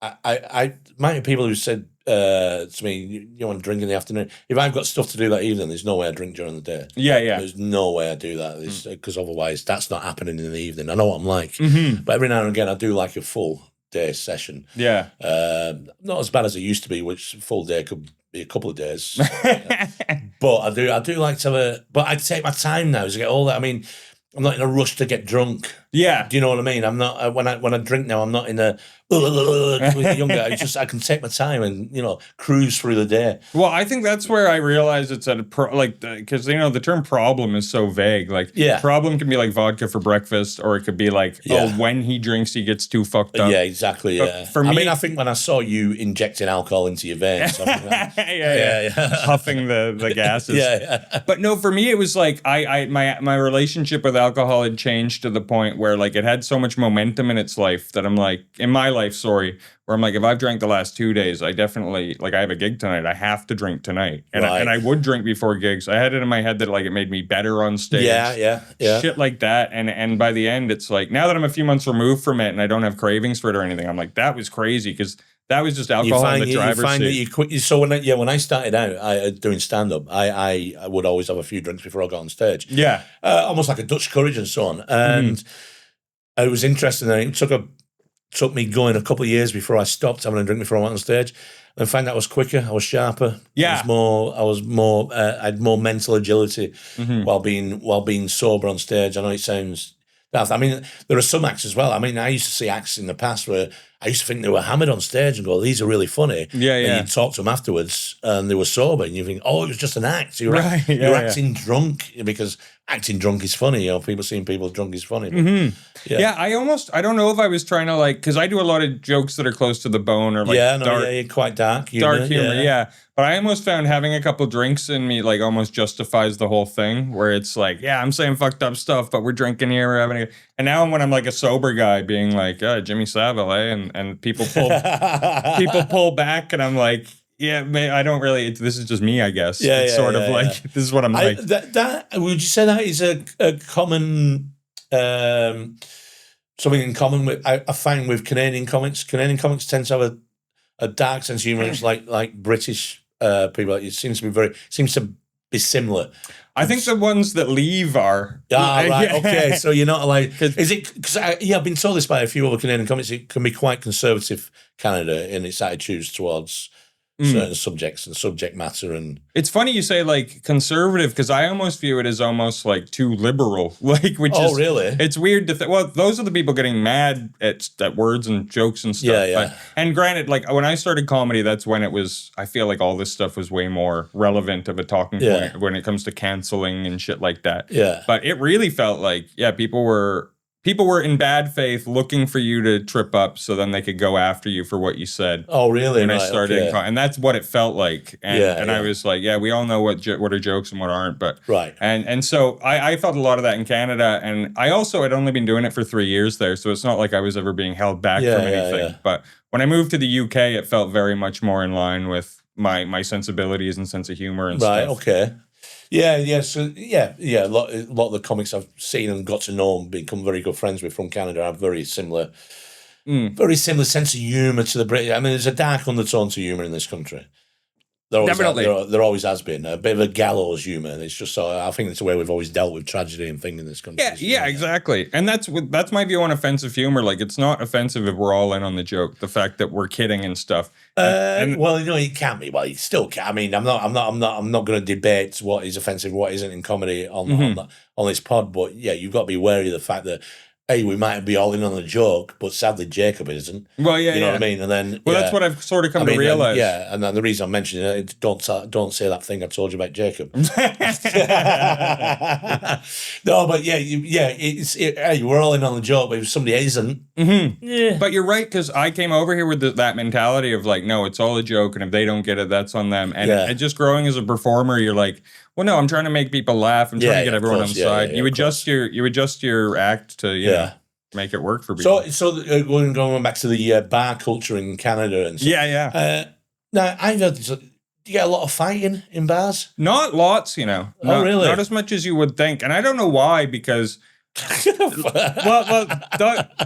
I might have people who said to me, you want to drink in the afternoon? If I've got stuff to do that evening, there's no way I drink during the day. Yeah. There's no way I do that because otherwise that's not happening in the evening. I know what I'm like. But every now and again, I do like a full day session. Yeah. Not as bad as it used to be, which full day could be a couple of days. But I do like to have but I take my time now as I get older. I mean, I'm not in a rush to get drunk. Yeah. Do you know what I mean? I'm not, when I drink now, I'm not in a, with younger. I can take my time and, cruise through the day. Well, I think that's where I realize it's at because, the term problem is so vague. Like, problem can be like vodka for breakfast, or it could be like, when he drinks, he gets too fucked up. Yeah, exactly. But for me, I think when I saw you injecting alcohol into your veins, huffing the gases. But no, for me, it was like, my relationship with alcohol had changed to the point where like it had so much momentum in its life that I'm like, in my life, where I'm like, if I've drank the last 2 days, I definitely, like, I have a gig tonight, I have to drink tonight. And, I would drink before gigs. I had it in my head that like it made me better on stage. Yeah. Shit like that. And by the end, it's like, now that I'm a few months removed from it and I don't have cravings for it or anything, I'm like, that was crazy because that was just alcohol in the driver's seat. So when I started out doing stand-up, I would always have a few drinks before I got on stage. Yeah. Almost like a Dutch courage and so on. And it was interesting. It took me going a couple of years before I stopped having a drink before I went on stage. And I found that I was quicker, I was sharper. Yeah. I had more mental agility while being sober on stage. I know it sounds daft. I mean, there are some acts as well. I mean, I used to see acts in the past where I used to think they were hammered on stage and go, these are really funny. Yeah. And you'd talk to them afterwards and they were sober and you think, oh, it was just an act. You're acting drunk because acting drunk is funny. People seeing people drunk is funny. But, I don't know if I was trying to like, because I do a lot of jokes that are close to the bone or like you're quite dark humor. Dark humor, But I almost found having a couple drinks in me like almost justifies the whole thing where it's like, I'm saying fucked up stuff, but we're drinking here, we're having and now when I'm like a sober guy being like, Jimmy Savile, and people pull back and I'm like, I don't really. This is just me, I guess. It's sort of like this is what I'm like. That would you say that is a common something in common with I find with Canadian comics. Canadian comics tend to have a dark sense of humor. It's like British people. It seems to be similar. I think the ones that leave are. Right. Okay. So you're not like. Is it? Because I've been told this by a few other Canadian comics. It can be quite conservative, Canada, in its attitudes towards certain subjects and subject matter. And it's funny you say like conservative because I almost view it as almost like too liberal. Like, which is really? It's weird to well, those are the people getting mad at words and jokes and stuff. But, and granted, like when I started comedy, that's when it was. I feel like all this stuff was way more relevant of a talking point when it comes to canceling and shit like that. Yeah. But it really felt like people were people were in bad faith looking for you to trip up so then they could go after you for what you said. Oh, really? When I started, and that's what it felt like. And Yeah. I was like, yeah, we all know what are jokes and what aren't. But Right. And so I felt a lot of that in Canada. And I also had only been doing it for 3 years there. So it's not like I was ever being held back from anything. Yeah. But when I moved to the UK, it felt very much more in line with my sensibilities and sense of humor and stuff. Right, okay. Yeah. So a lot of the comics I've seen and got to know and become very good friends with from Canada have very similar sense of humour to the British. I mean, there's a dark undertone to humour in this country. Definitely. There always has been a bit of a gallows humour. It's just I think it's the way we've always dealt with tragedy and things in this country. Yeah, exactly. And that's my view on offensive humor. Like, it's not offensive if we're all in on the joke. The fact that we're kidding and stuff. Well, it can't be. Well, you still can. I mean, I'm not going to debate what is offensive, and what isn't in comedy on this pod. But yeah, you've got to be wary of the fact that. Hey, we might be all in on the joke, but sadly Jacob isn't. Well, yeah, you know what I mean. And then, that's what I've sort of come to realize. And then the reason I'm mentioning it is don't say that thing I told you about Jacob. No, but hey, we're all in on the joke, but if somebody isn't, But you're right, because I came over here with that mentality of like, no, it's all a joke, and if they don't get it, that's on them. And just growing as a performer, you're like, well, no, I'm trying to make people laugh. I'm trying to get everyone on side. You adjust your act to make it work for people. So going back to the bar culture in Canada and stuff. Now I've heard do you get a lot of fighting in bars? Not lots, Oh, really? Not as much as you would think, and I don't know why, because. well,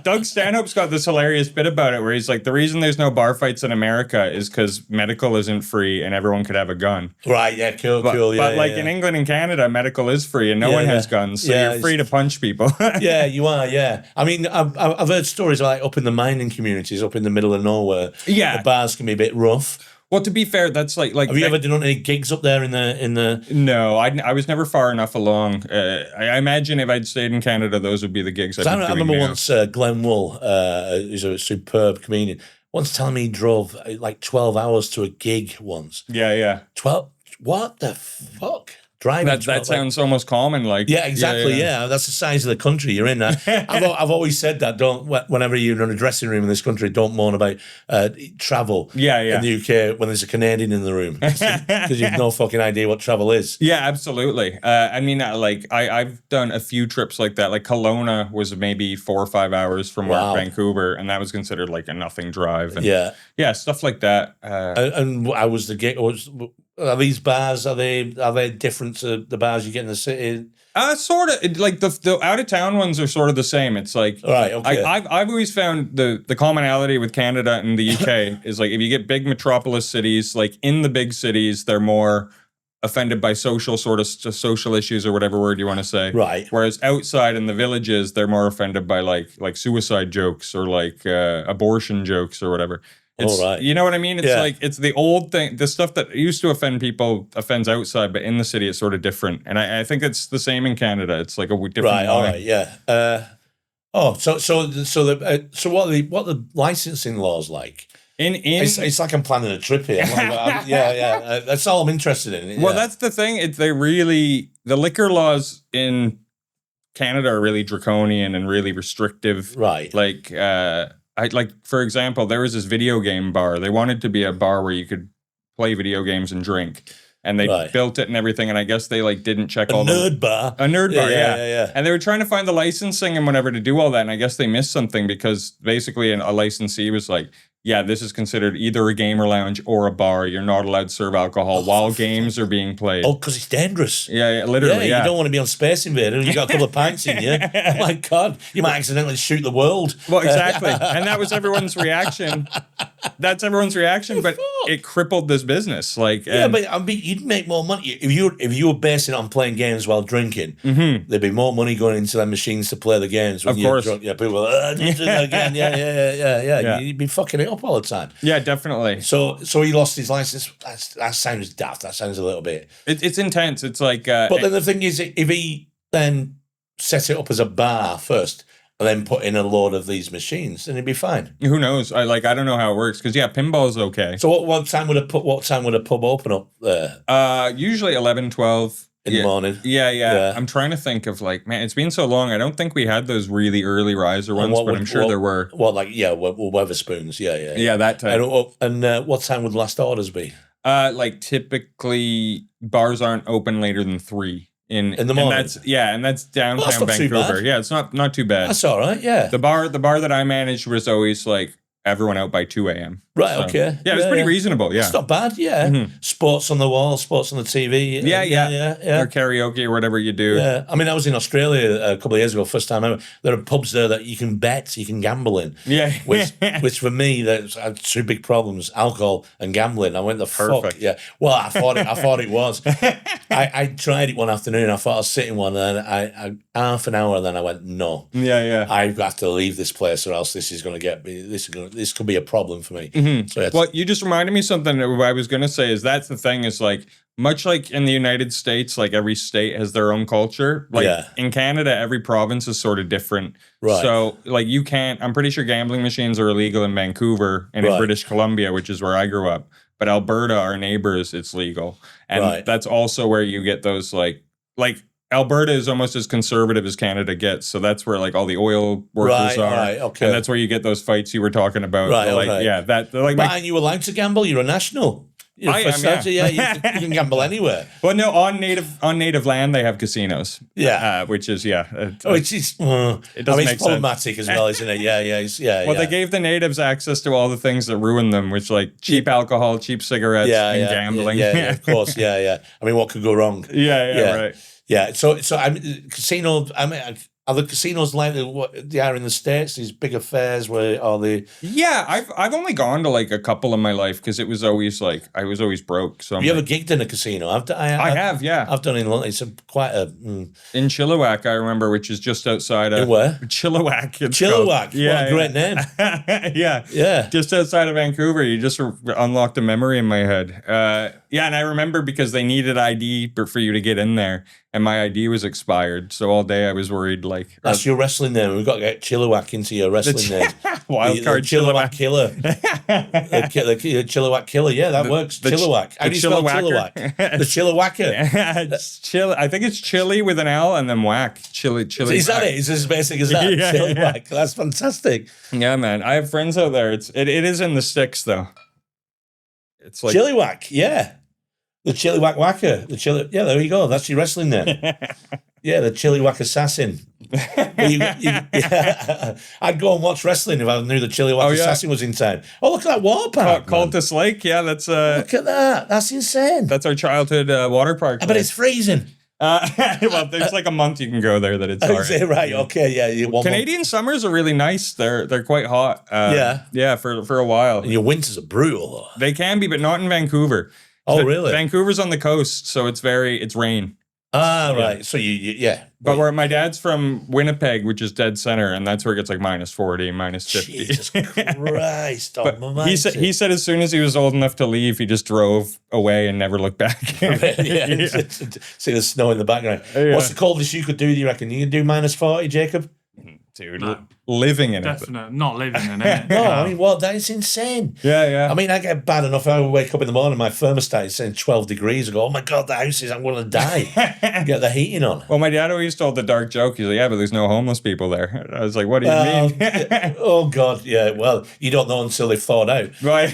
Doug Stanhope's got this hilarious bit about it where he's like, the reason there's no bar fights in America is because medical isn't free and everyone could have a gun. Right, yeah, cool. But in England and Canada, medical is free and no one has guns, so you're free to punch people. Yeah, you are, yeah. I mean, I've heard stories like up in the mining communities, up in the middle of nowhere, the bars can be a bit rough. Well, to be fair, that's like. Have you ever done any gigs up there in the? No, I was never far enough along. I imagine if I'd stayed in Canada, those would be the gigs. I remember once Glenn Wool, who's a superb comedian, once telling me he drove like 12 hours to a gig once. Yeah. 12. What the fuck? Driving. That sounds almost common. Like, yeah, exactly. Yeah, that's the size of the country you're in. I've always said that. Whenever you're in a dressing room in this country, don't moan about travel. Yeah. In the UK when there's a Canadian in the room because you've no fucking idea what travel is. Yeah, absolutely. I mean, I've done a few trips like that. Like Kelowna was maybe 4 or 5 hours from Vancouver, and that was considered like a nothing drive. And yeah, stuff like that. And I was the gig. Are these bars? Are they different to the bars you get in the city? Sort of. Like the out of town ones are sort of the same. It's like right. Okay. I've always found the commonality with Canada and the UK is like if you get big metropolis cities, like in the big cities, they're more offended by social issues or whatever word you want to say. Right. Whereas outside in the villages, they're more offended by like suicide jokes or like abortion jokes or whatever. Right. You know what I mean? It's like, it's the old thing, the stuff that used to offend people offends outside, but in the city it's sort of different. And I think it's the same in Canada. It's like a different right. All right. Yeah. So what are the licensing laws like? It's like I'm planning a trip here. That's all I'm interested in. Well, that's the thing. The liquor laws in Canada are really draconian and really restrictive. Right. Like, for example, there was this video game bar. They wanted to be a bar where you could play video games and drink. And they built it and everything. And I guess they didn't check all A nerd bar. Yeah. And they were trying to find the licensing and whatever to do all that. And I guess they missed something because basically a licensee was like, yeah, this is considered either a gamer lounge or a bar. You're not allowed to serve alcohol while games are being played. Oh, because it's dangerous. Yeah, literally. Yeah, you don't want to be on Space Invader and you got a couple of pints in you. Oh my God, you might accidentally shoot the world. Well, exactly. And that was everyone's reaction. That's everyone's reaction, but it crippled this business. But you'd make more money if you were basing it on playing games while drinking. Mm-hmm. There'd be more money going into their machines to play the games. When of course, drunk. Yeah, people are do that again. Yeah. You'd be fucking it up all the time. Yeah, definitely. So he lost his license. That sounds daft. That sounds a little bit. It's intense. It's like. But then the thing is, if he then set it up as a bar first, and then put in a load of these machines, then it'd be fine. Who knows? I don't know how it works because pinball's okay. So what time would a pub open up there? Usually 11, 12. in the morning. Yeah. I'm trying to think of like, man, it's been so long. I don't think we had those really early riser ones, but I'm sure there were. Well, like, Weatherspoons. Yeah, that type. And what time would last orders be? Like typically bars aren't open later than 3 in the morning. And that's downtown Vancouver. Yeah, it's not too bad. That's all right. Yeah. The bar that I managed was always like everyone out by 2 a.m. Right, okay. Yeah, it was pretty reasonable, yeah. It's not bad, yeah. Mm-hmm. Sports on the wall, sports on the TV. Yeah. Or karaoke or whatever you do. Yeah. I mean, I was in Australia a couple of years ago, first time ever. There are pubs there that you can bet, you can gamble in. Yeah. Which for me, there's two big problems, alcohol and gambling. I went, Perfect. Fuck? Yeah. Well, I thought it was. I tried it one afternoon. I thought I was sitting one, and I half an hour, and then I went, no. Yeah. I've got to leave this place, or else this is going to get me. This could be a problem for me. Mm-hmm. So well, you just reminded me something that I was going to say is that's the thing is like, much like in the United States, like every state has their own culture. Like in Canada, every province is sort of different. Right. So like I'm pretty sure gambling machines are illegal in Vancouver and in British Columbia, which is where I grew up. But Alberta, our neighbors, it's legal. And that's also where you get those like Alberta is almost as conservative as Canada gets, so that's where like all the oil workers are, okay. And that's where you get those fights you were talking about. That. Like, but aren't you allowed to gamble? You're a national. I am, you can gamble anywhere. Well, no, on native land they have casinos. Yeah, which is it doesn't make problematic sense. As well, isn't it? Yeah. Well, they gave the natives access to all the things that ruined them, which like cheap alcohol, cheap cigarettes, and gambling. Yeah, of course. Yeah. I mean, what could go wrong? Yeah, right. Yeah, so casino. I mean, are the casinos like what they are in the States? These big affairs where all the I've only gone to like a couple in my life because it was always like I was always broke. So you ever gigged in a casino? I have. Yeah, I've done in London. It's quite a in Chilliwack. I remember, which is just outside of where Chilliwack. Chilliwack. Yeah, what a great name. yeah. Just outside of Vancouver. You just unlocked a memory in my head. And I remember because they needed ID for you to get in there. And my ID was expired, so all day I was worried. Like that's your wrestling name. We've got to get Chilliwack into your wrestling name. Wildcard Chilliwack Killer. the Chilliwack Killer. Yeah, that works. Chilliwack. How do you spell Chilliwack? The Chilliwacker. I think it's chili with an L and then whack. Chili. Is that it? Is as basic as that? Chilliwack. That's fantastic. Yeah, man. I have friends out there. It is in the sticks though. It's like Chilliwack. Yeah. The Chilliwack Whacker. There you go. That's your wrestling name. Yeah, the Chilliwack Assassin. I'd go and watch wrestling if I knew the Chilliwack Assassin was in town. Oh, look at that water park. Cultus Lake. Yeah, that's look at that. That's insane. That's our childhood water park. But it's freezing. Well, there's like a month you can go there that it's alright. Right. Okay. Yeah. Canadian summers are really nice. They're quite hot. For a while. And your winters are brutal though. They can be, but not in Vancouver. Oh, really? Vancouver's on the coast, so it's rain. Right. So But where my dad's from Winnipeg, which is dead center, and that's where it gets like -40, -50. Jesus Christ! He said as soon as he was old enough to leave, he just drove away and never looked back. See the snow in the background. What's the coldest you could do? Do you reckon you could do -40, Jacob? Dude, living in it. Definitely not living in it. No, I mean, that is insane. Yeah. I mean, I get bad enough. I wake up in the morning, my thermostat is saying 12 degrees. I go, oh my God, the house is, I'm going to die. Get the heating on. Well, my dad always told the dark joke. He's like, yeah, but there's no homeless people there. I was like, what do you mean? Oh God, yeah. Well, you don't know until they've thawed out. Right.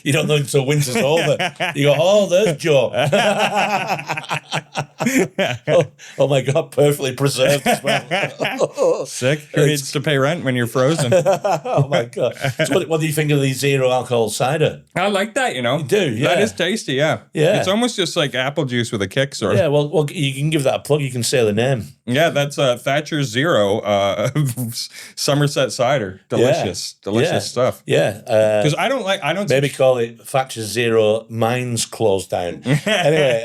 You don't know until winter's over. You go, oh, there's Joe. Oh my God, perfectly preserved as well. Sick. Who needs to pay rent when you're frozen? Oh my God. So what do you think of the zero alcohol cider? I like that, You do, yeah. That is tasty, yeah. It's almost just like apple juice with a kick, sort of. Yeah, well, you can give that a plug. You can say the name. Yeah, that's Thatcher Zero Somerset cider. Delicious stuff. Yeah, because I don't maybe call it Thatcher Zero. Mine's closed down. Anyway,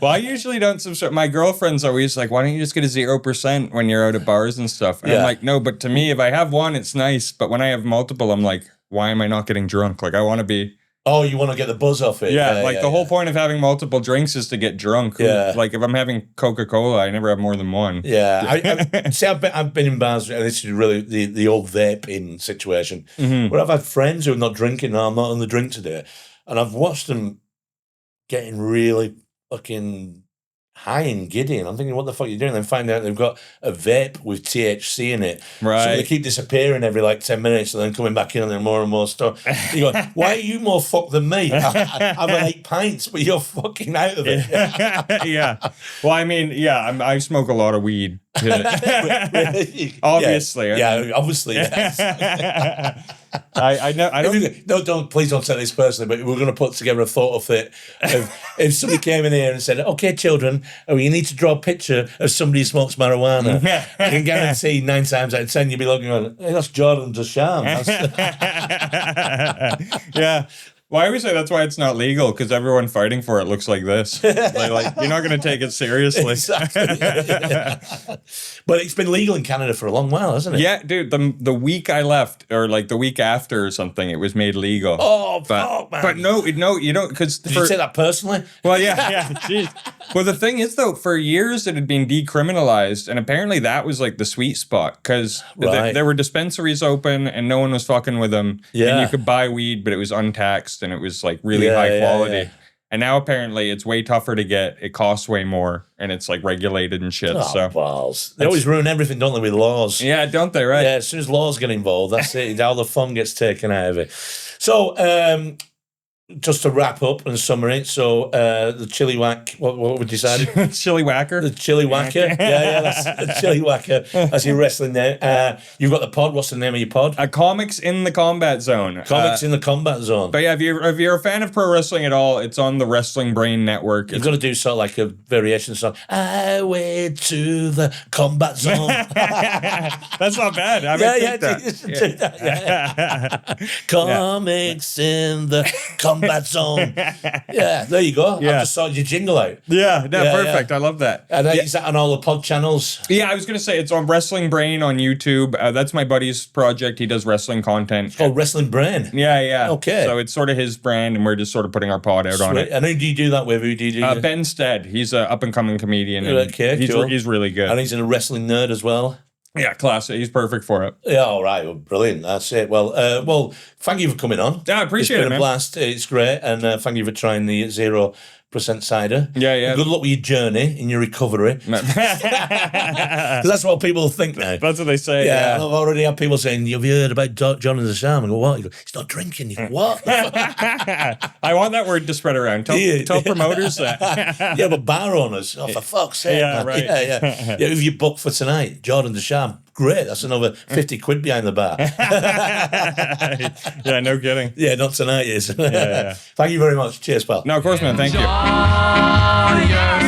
well, I usually don't subscribe. My girlfriend's always like, "Why don't you just get a 0% when you're out at bars and stuff?" And I'm like, "No, but to me, if I have one, it's nice. But when I have multiple, I'm like, why am I not getting drunk? Like, I want to be." Oh, you want to get the buzz off it? Yeah, the whole point of having multiple drinks is to get drunk. Yeah. Like if I'm having Coca-Cola, I never have more than one. Yeah. I've been in bars, and this is really the old vaping situation, where I've had friends who are not drinking, and I'm not on the drink today, and I've watched them getting really fucking high and giddy, and I'm thinking, what the fuck are you doing? Then find out they've got a vape with THC in it. Right. So they keep disappearing every like 10 minutes and then coming back in and then more and more stuff. You go, why are you more fucked than me? I've had 8 pints, but you're fucking out of it. Yeah. Well, I mean, I smoke a lot of weed. Obviously. Yeah, obviously. Yes. I know. I don't. Please don't take this personally, but we're going to put together a photo of it. If somebody came in here and said, "Okay, children, you need to draw a picture of somebody who smokes marijuana," I can guarantee 9 times out of 10 you'll be looking on, "Hey, that's Jordan Ducharme." Yeah. Well, I always say that's why it's not legal, because everyone fighting for it looks like this. Like you're not going to take it seriously. Exactly. But it's been legal in Canada for a long while, hasn't it? Yeah, dude. The week I left, or like the week after or something, it was made legal. Oh, fuck, man. But no, you don't. Because did you take that personally? Well, yeah. Jeez. Well, the thing is, though, for years it had been decriminalized, and apparently that was like the sweet spot, because there were dispensaries open and no one was fucking with them. Yeah. And you could buy weed, but it was untaxed and it was like really high quality. Yeah. And now apparently it's way tougher to get. It costs way more, and it's like regulated and shit. Oh, balls. They always ruin everything, don't they, with laws? Yeah, don't they? Right. Yeah, as soon as laws get involved, that's it. All the fun gets taken out of it. So, just to wrap up and summary, so the Chilliwack, what would you say? Chilliwacker? The Chilliwacker. Yeah, that's the Chilliwacker. That's your wrestling name. You've got the pod. What's the name of your pod? Comics in the Combat Zone. Comics in the Combat Zone. But yeah, if you're a fan of pro wrestling at all, it's on the Wrestling Brain Network. You've got to do sort of like a variation song. I went to the Combat Zone. That's not bad. I mean, Comics in the Combat Zone. Yeah, there you go. Yeah. I've just sorted your jingle out. Yeah, perfect. Yeah. I love that. And is that on all the pod channels? Yeah, I was going to say it's on Wrestling Brain on YouTube. That's my buddy's project. He does wrestling content. It's called Wrestling Brain. Yeah. Okay. So it's sort of his brand, and we're just sort of putting our pod out on it. And who do you do that with? Who do you do? Ben Stead. He's an up-and-coming comedian. And okay, cool. He's really good. And he's a wrestling nerd as well. Yeah, classic. He's perfect for it. Yeah, all right. Well, brilliant. That's it. Well, thank you for coming on. Yeah, I appreciate it, It's been man. a blast. It's great. And thank you for trying the 0% cider. Yeah. And good luck with your journey in your recovery. Because that's what people think now. That's what they say. Yeah. I've already had people saying, have you heard about John and the Sham? I go, what? You go, he's not drinking. You go, what? I want that word to spread around. Tell promoters that. Yeah, but bar owners, for fuck's sake. Yeah, man. right. Yeah. If you book for tonight, Jordan the Sham, great. That's another 50 quid behind the bar. Yeah, no kidding. Yeah, not tonight, is. Yeah. Thank you very much. Cheers, pal. No, of course, man. Thank you. Enjoy your